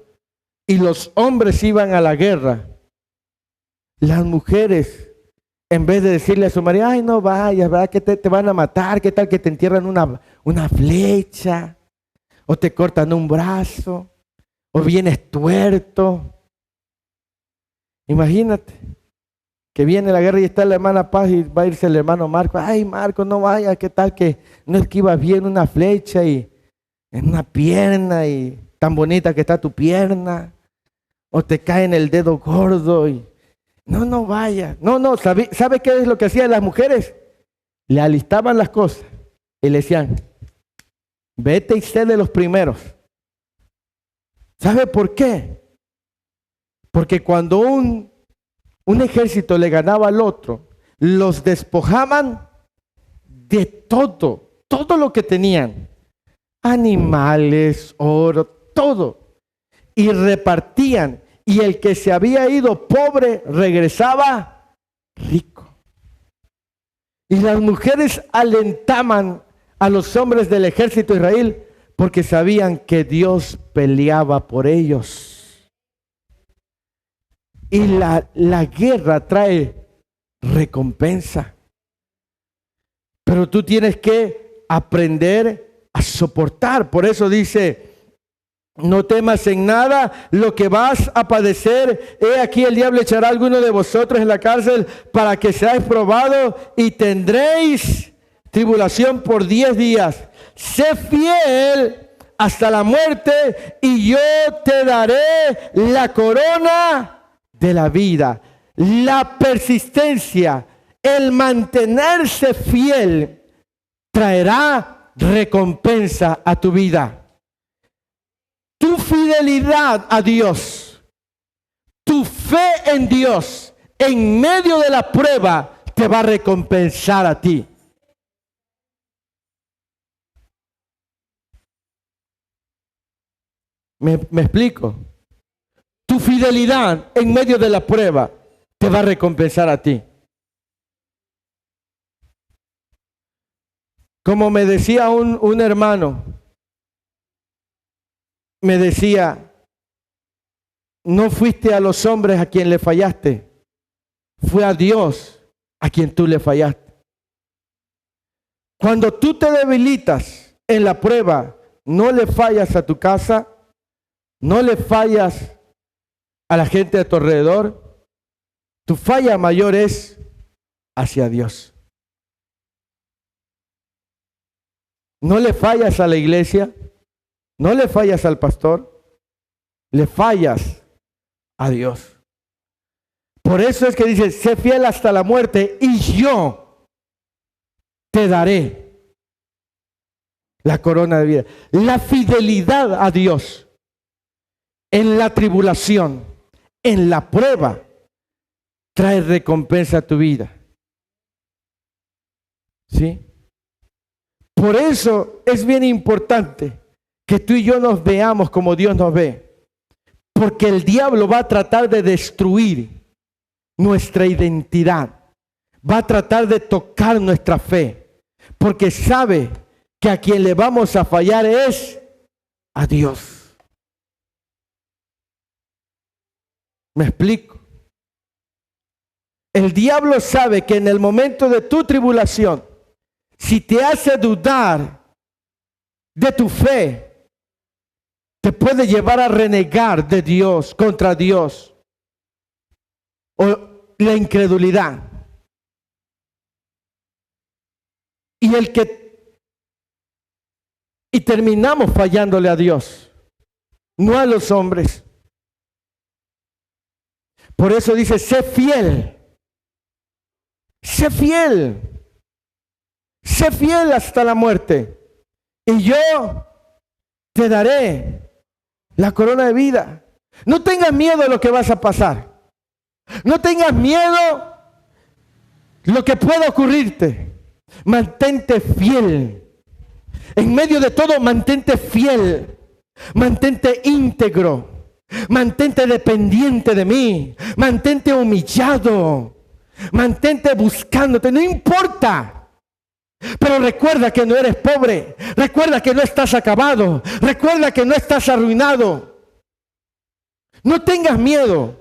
y los hombres iban a la guerra, las mujeres, en vez de decirle a su marido, ay, no vayas, ¿verdad? Que te van a matar, ¿qué tal que te entierran una flecha? O te cortan un brazo, o vienes tuerto. Imagínate que viene la guerra y está la hermana Paz y va a irse el hermano Marco. Ay, Marco, no vayas, ¿qué tal que no es que iba bien una flecha y en una pierna y tan bonita que está tu pierna? O te cae en el dedo gordo y no vayas. No, ¿sabe qué es lo que hacían las mujeres? Le alistaban las cosas y le decían, vete y sé de los primeros. ¿Sabe por qué? Porque cuando un ejército le ganaba al otro, los despojaban de todo lo que tenían. Animales, oro, todo. Y repartían. Y el que se había ido pobre regresaba rico. Y las mujeres alentaban a los hombres del ejército de Israel porque sabían que Dios peleaba por ellos. Y la guerra trae recompensa. Pero tú tienes que aprender a soportar. Por eso dice, no temas en nada lo que vas a padecer. He aquí el diablo echará a alguno de vosotros en la cárcel para que seáis probados y tendréis tribulación por 10 días. Sé fiel hasta la muerte y yo te daré la corona de la vida. La persistencia, el mantenerse fiel traerá recompensa a tu vida. Tu fidelidad a Dios, tu fe en Dios, en medio de la prueba, te va a recompensar a ti. ¿Me explico? Tu fidelidad en medio de la prueba te va a recompensar a ti. Como me decía un hermano, me decía, no fuiste a los hombres a quien le fallaste, fue a Dios a quien tú le fallaste. Cuando tú te debilitas en la prueba, no le fallas a tu casa, no le fallas a la gente a tu alrededor, tu falla mayor es hacia Dios. No le fallas a la iglesia, no le fallas al pastor, le fallas a Dios. Por eso es que dice, sé fiel hasta la muerte y yo te daré la corona de vida. La fidelidad a Dios en la tribulación, en la prueba, trae recompensa a tu vida. ¿Sí? Por eso es bien importante que tú y yo nos veamos como Dios nos ve. Porque el diablo va a tratar de destruir nuestra identidad. Va a tratar de tocar nuestra fe. Porque sabe que a quien le vamos a fallar es a Dios. ¿Me explico? El diablo sabe que en el momento de tu tribulación, si te hace dudar de tu fe, te puede llevar a renegar de Dios, contra Dios, o la incredulidad. Y el que Y terminamos fallándole a Dios, no a los hombres. Por eso dice, sé fiel. Sé fiel. Sé fiel hasta la muerte. Y yo te daré la corona de vida. No tengas miedo de lo que vas a pasar. No tengas miedo de lo que pueda ocurrirte. Mantente fiel. En medio de todo, mantente fiel. Mantente íntegro. Mantente dependiente de mí. Mantente humillado. Mantente buscándote. No importa. Pero recuerda que no eres pobre. Recuerda que no estás acabado. Recuerda que no estás arruinado. No tengas miedo.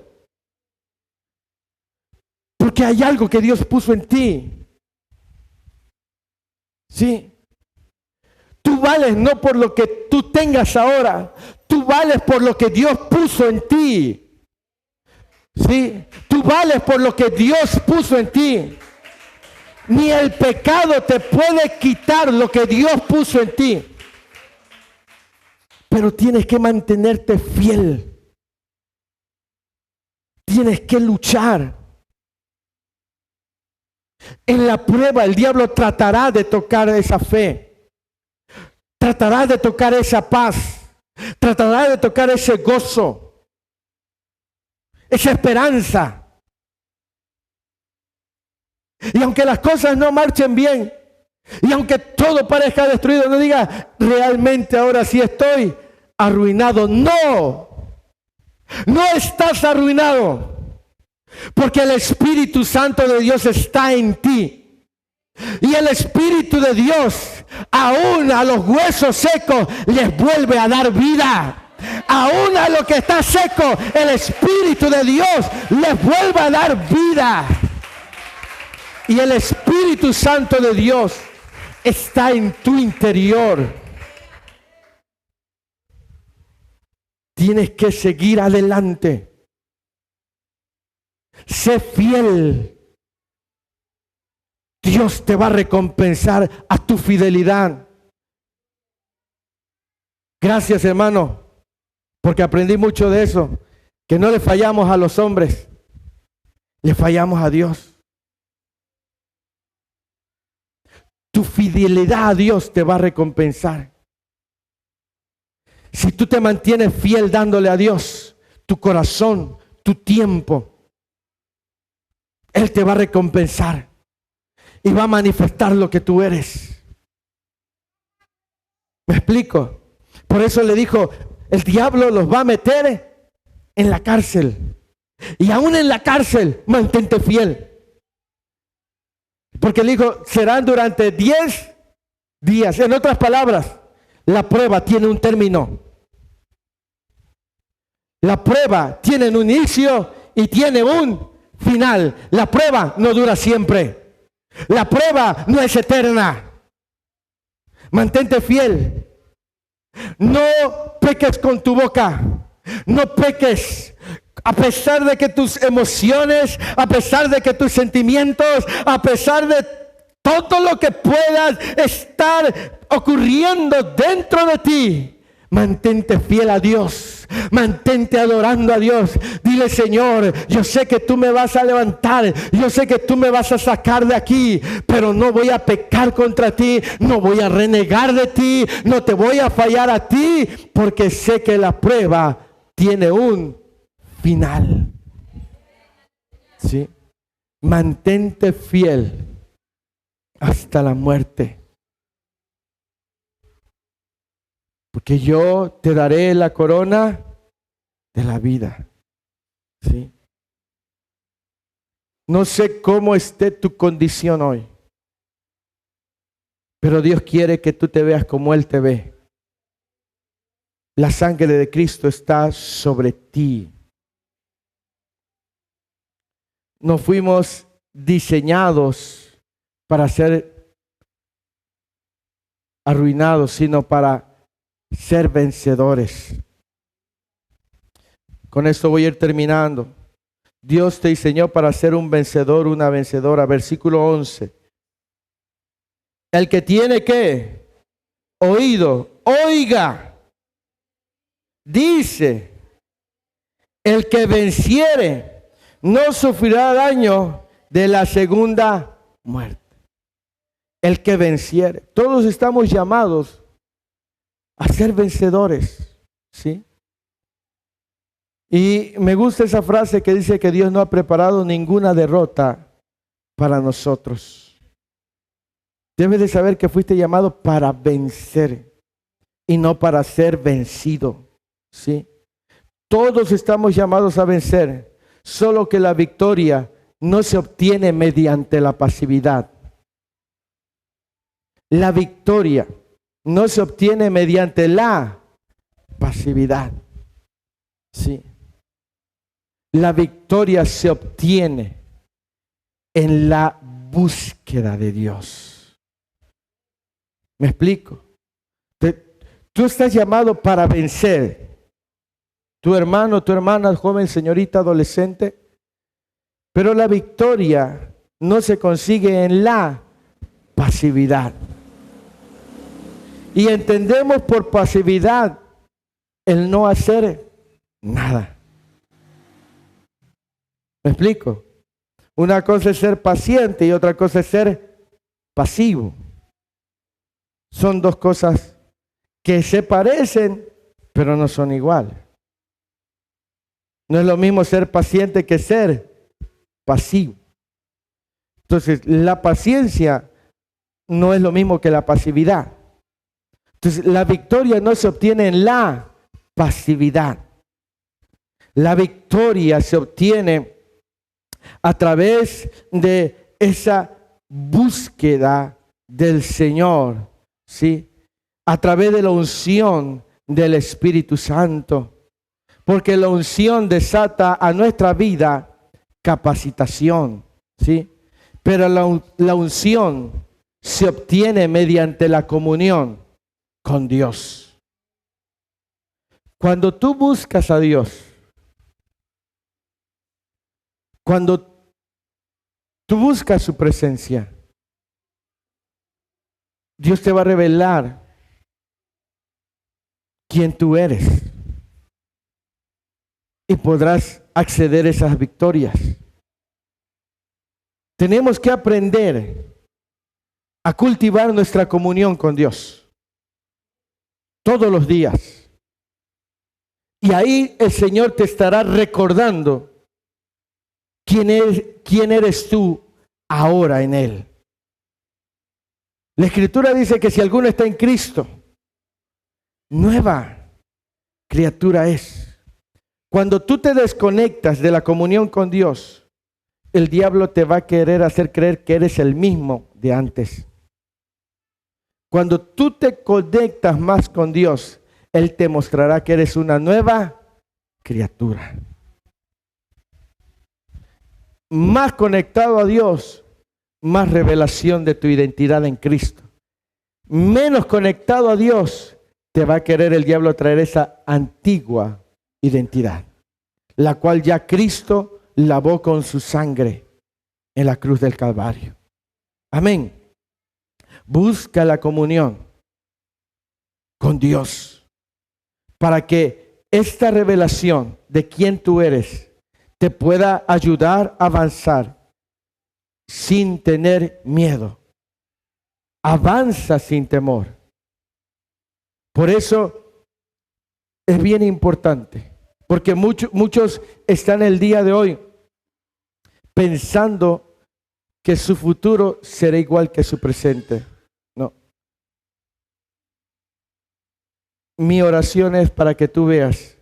Porque hay algo que Dios puso en ti. Sí. Tú vales no por lo que tú tengas ahora. Tú vales por lo que Dios puso en ti. Sí. Tú vales por lo que Dios puso en ti. Ni el pecado te puede quitar lo que Dios puso en ti. Pero tienes que mantenerte fiel. Tienes que luchar. En la prueba el diablo tratará de tocar esa fe. Tratará de tocar esa paz. Tratará de tocar ese gozo. Esa esperanza. Y aunque las cosas no marchen bien, y aunque todo parezca destruido, no diga, realmente ahora sí estoy arruinado. No, no estás arruinado, porque el Espíritu Santo de Dios está en ti. Y el Espíritu de Dios, aún a los huesos secos, les vuelve a dar vida. Aún a lo que está seco, el Espíritu de Dios les vuelve a dar vida. Y el Espíritu Santo de Dios está en tu interior. Tienes que seguir adelante. Sé fiel. Dios te va a recompensar a tu fidelidad. Gracias, hermano, porque aprendí mucho de eso. Que no le fallamos a los hombres, le fallamos a Dios. Tu fidelidad a Dios te va a recompensar. Si tú te mantienes fiel dándole a Dios tu corazón, tu tiempo, Él te va a recompensar y va a manifestar lo que tú eres. ¿Me explico? Por eso le dijo, el diablo los va a meter en la cárcel. Y aún en la cárcel, mantente fiel. Porque le dijo, serán durante 10 días. En otras palabras, la prueba tiene un término. La prueba tiene un inicio y tiene un final. La prueba no dura siempre. La prueba no es eterna. Mantente fiel. No peques con tu boca. No peques. A pesar de que tus emociones, a pesar de que tus sentimientos, a pesar de todo lo que puedas estar ocurriendo dentro de ti, mantente fiel a Dios. Mantente adorando a Dios. Dile, Señor, yo sé que tú me vas a levantar, yo sé que tú me vas a sacar de aquí, pero no voy a pecar contra ti, no voy a renegar de ti, no te voy a fallar a ti, porque sé que la prueba tiene un final. ¿Sí? Mantente fiel hasta la muerte. Porque yo te daré la corona de la vida. ¿Sí? No sé cómo esté tu condición hoy, pero Dios quiere que tú te veas como Él te ve. La sangre de Cristo está sobre ti. No fuimos diseñados para ser arruinados, sino para ser vencedores. Con esto voy a ir terminando. Dios te diseñó para ser un vencedor, una vencedora. Versículo 11. El que tiene ¿qué? oído. Oiga, dice, el que venciere no sufrirá daño de la segunda muerte. El que venciere. Todos estamos llamados a ser vencedores, ¿sí? Y me gusta esa frase que dice que Dios no ha preparado ninguna derrota para nosotros. Debes de saber que fuiste llamado para vencer y no para ser vencido, ¿sí? Todos estamos llamados a vencer, solo que la victoria no se obtiene mediante la pasividad. La victoria no se obtiene mediante la pasividad, ¿sí? La victoria se obtiene en la búsqueda de Dios. ¿Me explico? Tú estás llamado para vencer. Tu hermano, tu hermana, joven, señorita, adolescente. Pero la victoria no se consigue en la pasividad. Y entendemos por pasividad el no hacer nada. ¿Me explico? Una cosa es ser paciente y otra cosa es ser pasivo. Son dos cosas que se parecen, pero no son iguales. No es lo mismo ser paciente que ser pasivo. Entonces, la paciencia no es lo mismo que la pasividad. Entonces, la victoria no se obtiene en la pasividad. La victoria se obtiene a través de esa búsqueda del Señor, ¿sí? A través de la unción del Espíritu Santo. Porque la unción desata a nuestra vida capacitación, ¿sí? Pero la unción se obtiene mediante la comunión con Dios. Cuando tú buscas a Dios, cuando tú buscas su presencia, Dios te va a revelar quién tú eres y podrás acceder a esas victorias. Tenemos que aprender a cultivar nuestra comunión con Dios todos los días. Y ahí el Señor te estará recordando quién eres tú ahora en Él. La Escritura dice que si alguno está en Cristo, nueva criatura es. Cuando tú te desconectas de la comunión con Dios, el diablo te va a querer hacer creer que eres el mismo de antes. Cuando tú te conectas más con Dios, Él te mostrará que eres una nueva criatura. Más conectado a Dios, más revelación de tu identidad en Cristo. Menos conectado a Dios, te va a querer el diablo traer esa antigua identidad, la cual ya Cristo lavó con su sangre en la cruz del Calvario. Amén. Busca la comunión con Dios para que esta revelación de quién tú eres te pueda ayudar a avanzar sin tener miedo. Avanza sin temor. Por eso es bien importante, porque muchos están el día de hoy pensando que su futuro será igual que su presente. No. Mi oración es para que tú veas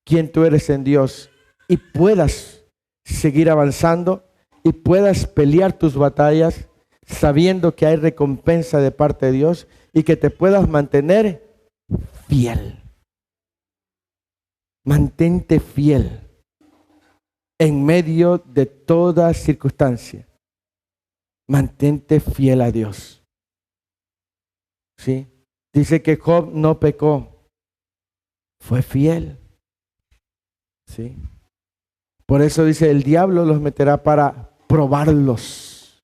quién tú eres en Dios y puedas seguir avanzando y puedas pelear tus batallas sabiendo que hay recompensa de parte de Dios y que te puedas mantener fiel. Mantente fiel en medio de toda circunstancia. Mantente fiel a Dios. ¿Sí? Dice que Job no pecó, fue fiel. ¿Sí? Por eso dice, el diablo los meterá para probarlos.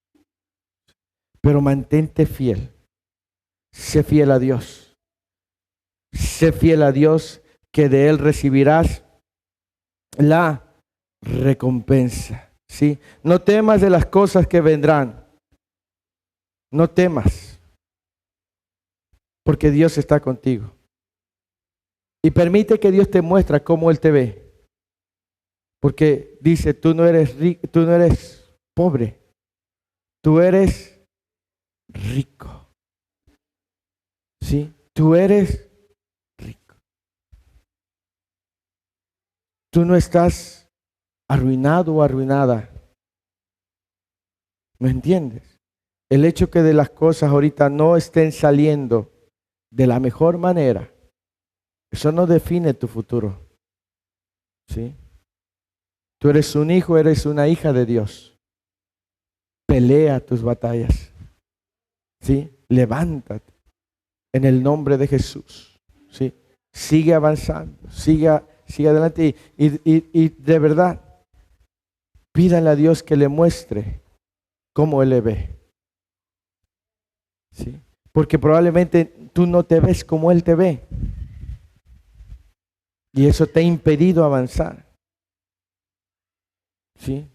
Pero mantente fiel. sé fiel a Dios. Sé fiel a Dios, que de Él recibirás la recompensa. ¿Sí? No temas de las cosas que vendrán. No temas, porque Dios está contigo. Y permite que Dios te muestre cómo Él te ve. Porque dice, tú no eres rico, tú no eres pobre, tú eres rico. ¿Sí? Tú eres rico. Tú no estás arruinado o arruinada. ¿Me entiendes? El hecho que de las cosas ahorita no estén saliendo de la mejor manera, eso no define tu futuro. ¿Sí? Tú eres un hijo, eres una hija de Dios. Pelea tus batallas. ¿Sí? Levántate en el nombre de Jesús. ¿Sí? Sigue avanzando, sigue adelante y de verdad, pídale a Dios que le muestre cómo Él le ve. ¿Sí? Porque probablemente tú no te ves como Él te ve. Y eso te ha impedido avanzar. ¿Sí?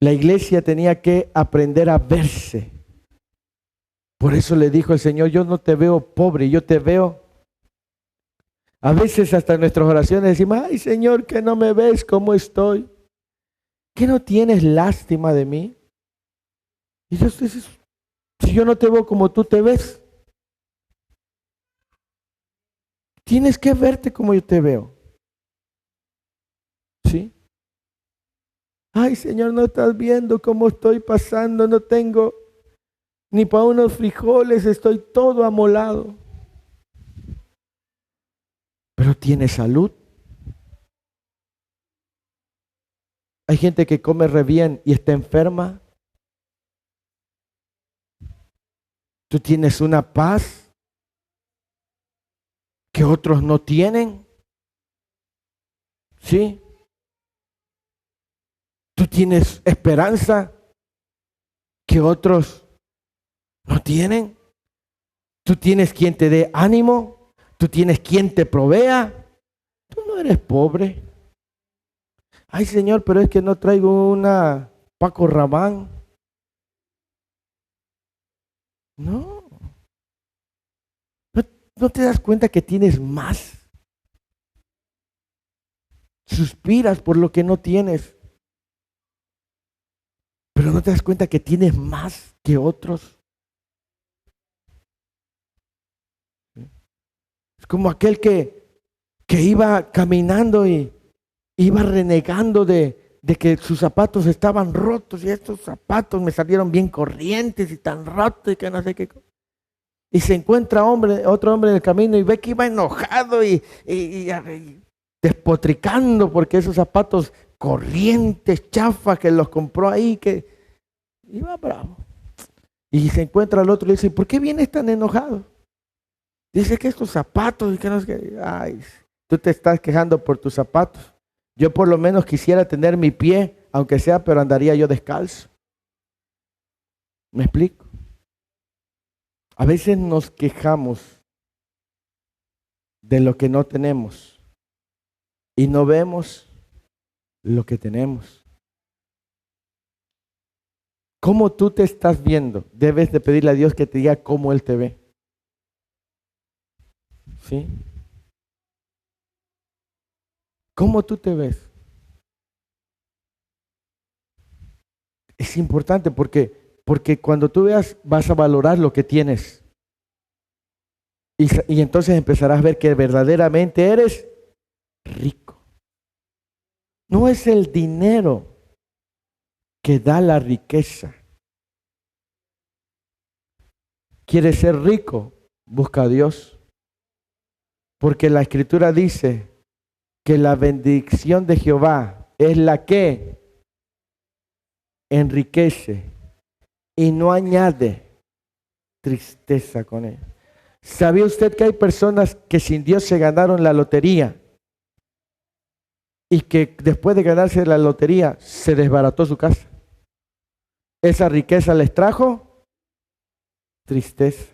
La iglesia tenía que aprender a verse. Por eso le dijo el Señor, yo no te veo pobre, yo te veo. A veces hasta en nuestras oraciones decimos, ay Señor, que no me ves como estoy. ¿Que no tienes lástima de mí? Y Dios dice, si yo no te veo como tú te ves, tienes que verte como yo te veo. ¿Sí? Ay Señor, no estás viendo cómo estoy pasando, no tengo ni para unos frijoles, estoy todo amolado. Pero tienes salud. Hay gente que come re bien y está enferma. Tú tienes una paz que otros no tienen. ¿Sí? Tú tienes esperanza que otros no tienen. Tú tienes quien te dé ánimo. Tú tienes quien te provea. Tú no eres pobre. Ay Señor, pero es que no traigo una Paco Rabanne. No. ¿No te das cuenta que tienes más? Suspiras por lo que no tienes. Pero no te das cuenta que tienes más que otros. Es como aquel que iba caminando y iba renegando de que sus zapatos estaban rotos y estos zapatos me salieron bien corrientes y tan rotos y que no sé qué. Y se encuentra otro hombre en el camino y ve que iba enojado y despotricando porque esos zapatos corrientes, chafas que los compró ahí, que iba bravo. Y se encuentra al otro y le dice, ¿por qué vienes tan enojado? Dice que estos zapatos y que no sé qué. Ay, tú te estás quejando por tus zapatos. Yo por lo menos quisiera tener mi pie, aunque sea, pero andaría yo descalzo. ¿Me explico? A veces nos quejamos de lo que no tenemos y no vemos lo que tenemos. ¿Cómo tú te estás viendo? Debes de pedirle a Dios que te diga cómo Él te ve. ¿Sí? ¿Cómo tú te ves? Es importante porque cuando tú veas vas a valorar lo que tienes. Y entonces empezarás a ver que verdaderamente eres rico. No es el dinero que da la riqueza. ¿Quieres ser rico? Busca a Dios. Porque la Escritura dice que la bendición de Jehová es la que enriquece y no añade tristeza con él. ¿Sabía usted que hay personas que sin Dios se ganaron la lotería y que después de ganarse la lotería se desbarató su casa? Esa riqueza les trajo tristeza.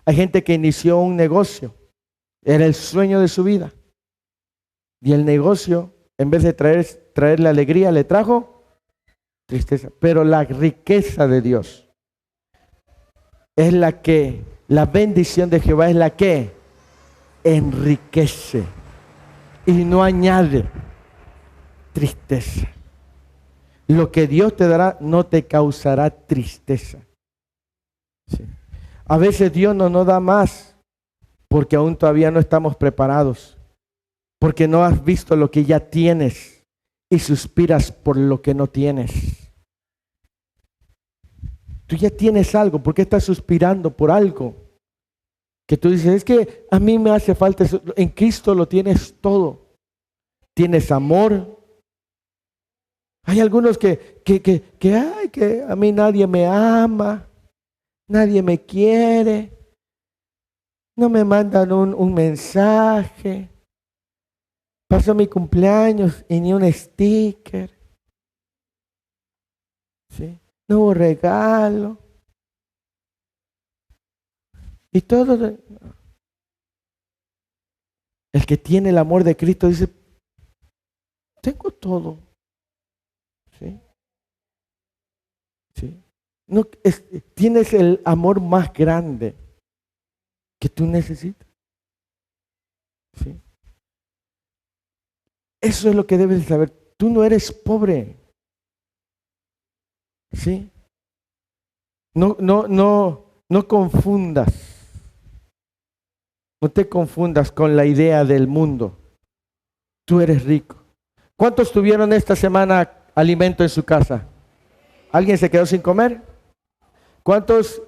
Hay gente que inició un negocio, era el sueño de su vida. Y el negocio, en vez de traerle alegría, le trajo tristeza. Pero la riqueza de Dios es la bendición de Jehová es la que enriquece y no añade tristeza. Lo que Dios te dará no te causará tristeza. Sí. A veces Dios no nos da más porque aún todavía no estamos preparados, porque no has visto lo que ya tienes y suspiras por lo que no tienes. Tú ya tienes algo, ¿por qué estás suspirando por algo? Que tú dices, es que a mí me hace falta eso. En Cristo lo tienes todo. Tienes amor. Hay algunos que a mí nadie me ama, nadie me quiere, no me mandan un mensaje, pasó mi cumpleaños y ni un sticker, ¿sí? No hubo regalo. Y todo. El que tiene el amor de Cristo dice, tengo todo. ¿Sí? ¿Sí? No, tienes el amor más grande que tú necesitas. ¿Sí? Eso es lo que debes saber. Tú no eres pobre. ¿Sí? No confundas. No te confundas con la idea del mundo. Tú eres rico. ¿Cuántos tuvieron esta semana alimento en su casa? ¿Alguien se quedó sin comer? ¿Cuántos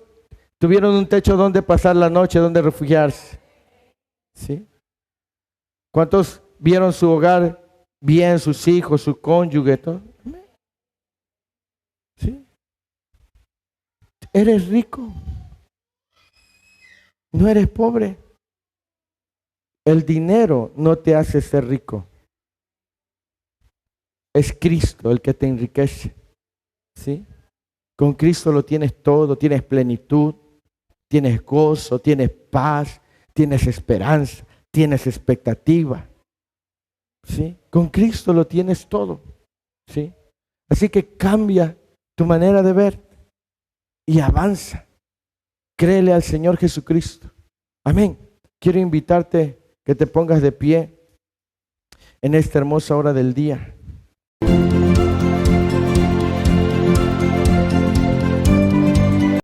tuvieron un techo donde pasar la noche, donde refugiarse? ¿Sí? ¿Cuántos vieron su hogar bien, sus hijos, su cónyuge, todo? ¿Sí? Eres rico. No eres pobre. El dinero no te hace ser rico. Es Cristo el que te enriquece. ¿Sí? Con Cristo lo tienes todo, tienes plenitud, tienes gozo, tienes paz, tienes esperanza, tienes expectativa. ¿Sí? Con Cristo lo tienes todo. ¿Sí? Así que cambia tu manera de ver y avanza. Créele al Señor Jesucristo. Amén. Quiero invitarte que te pongas de pie en esta hermosa hora del día.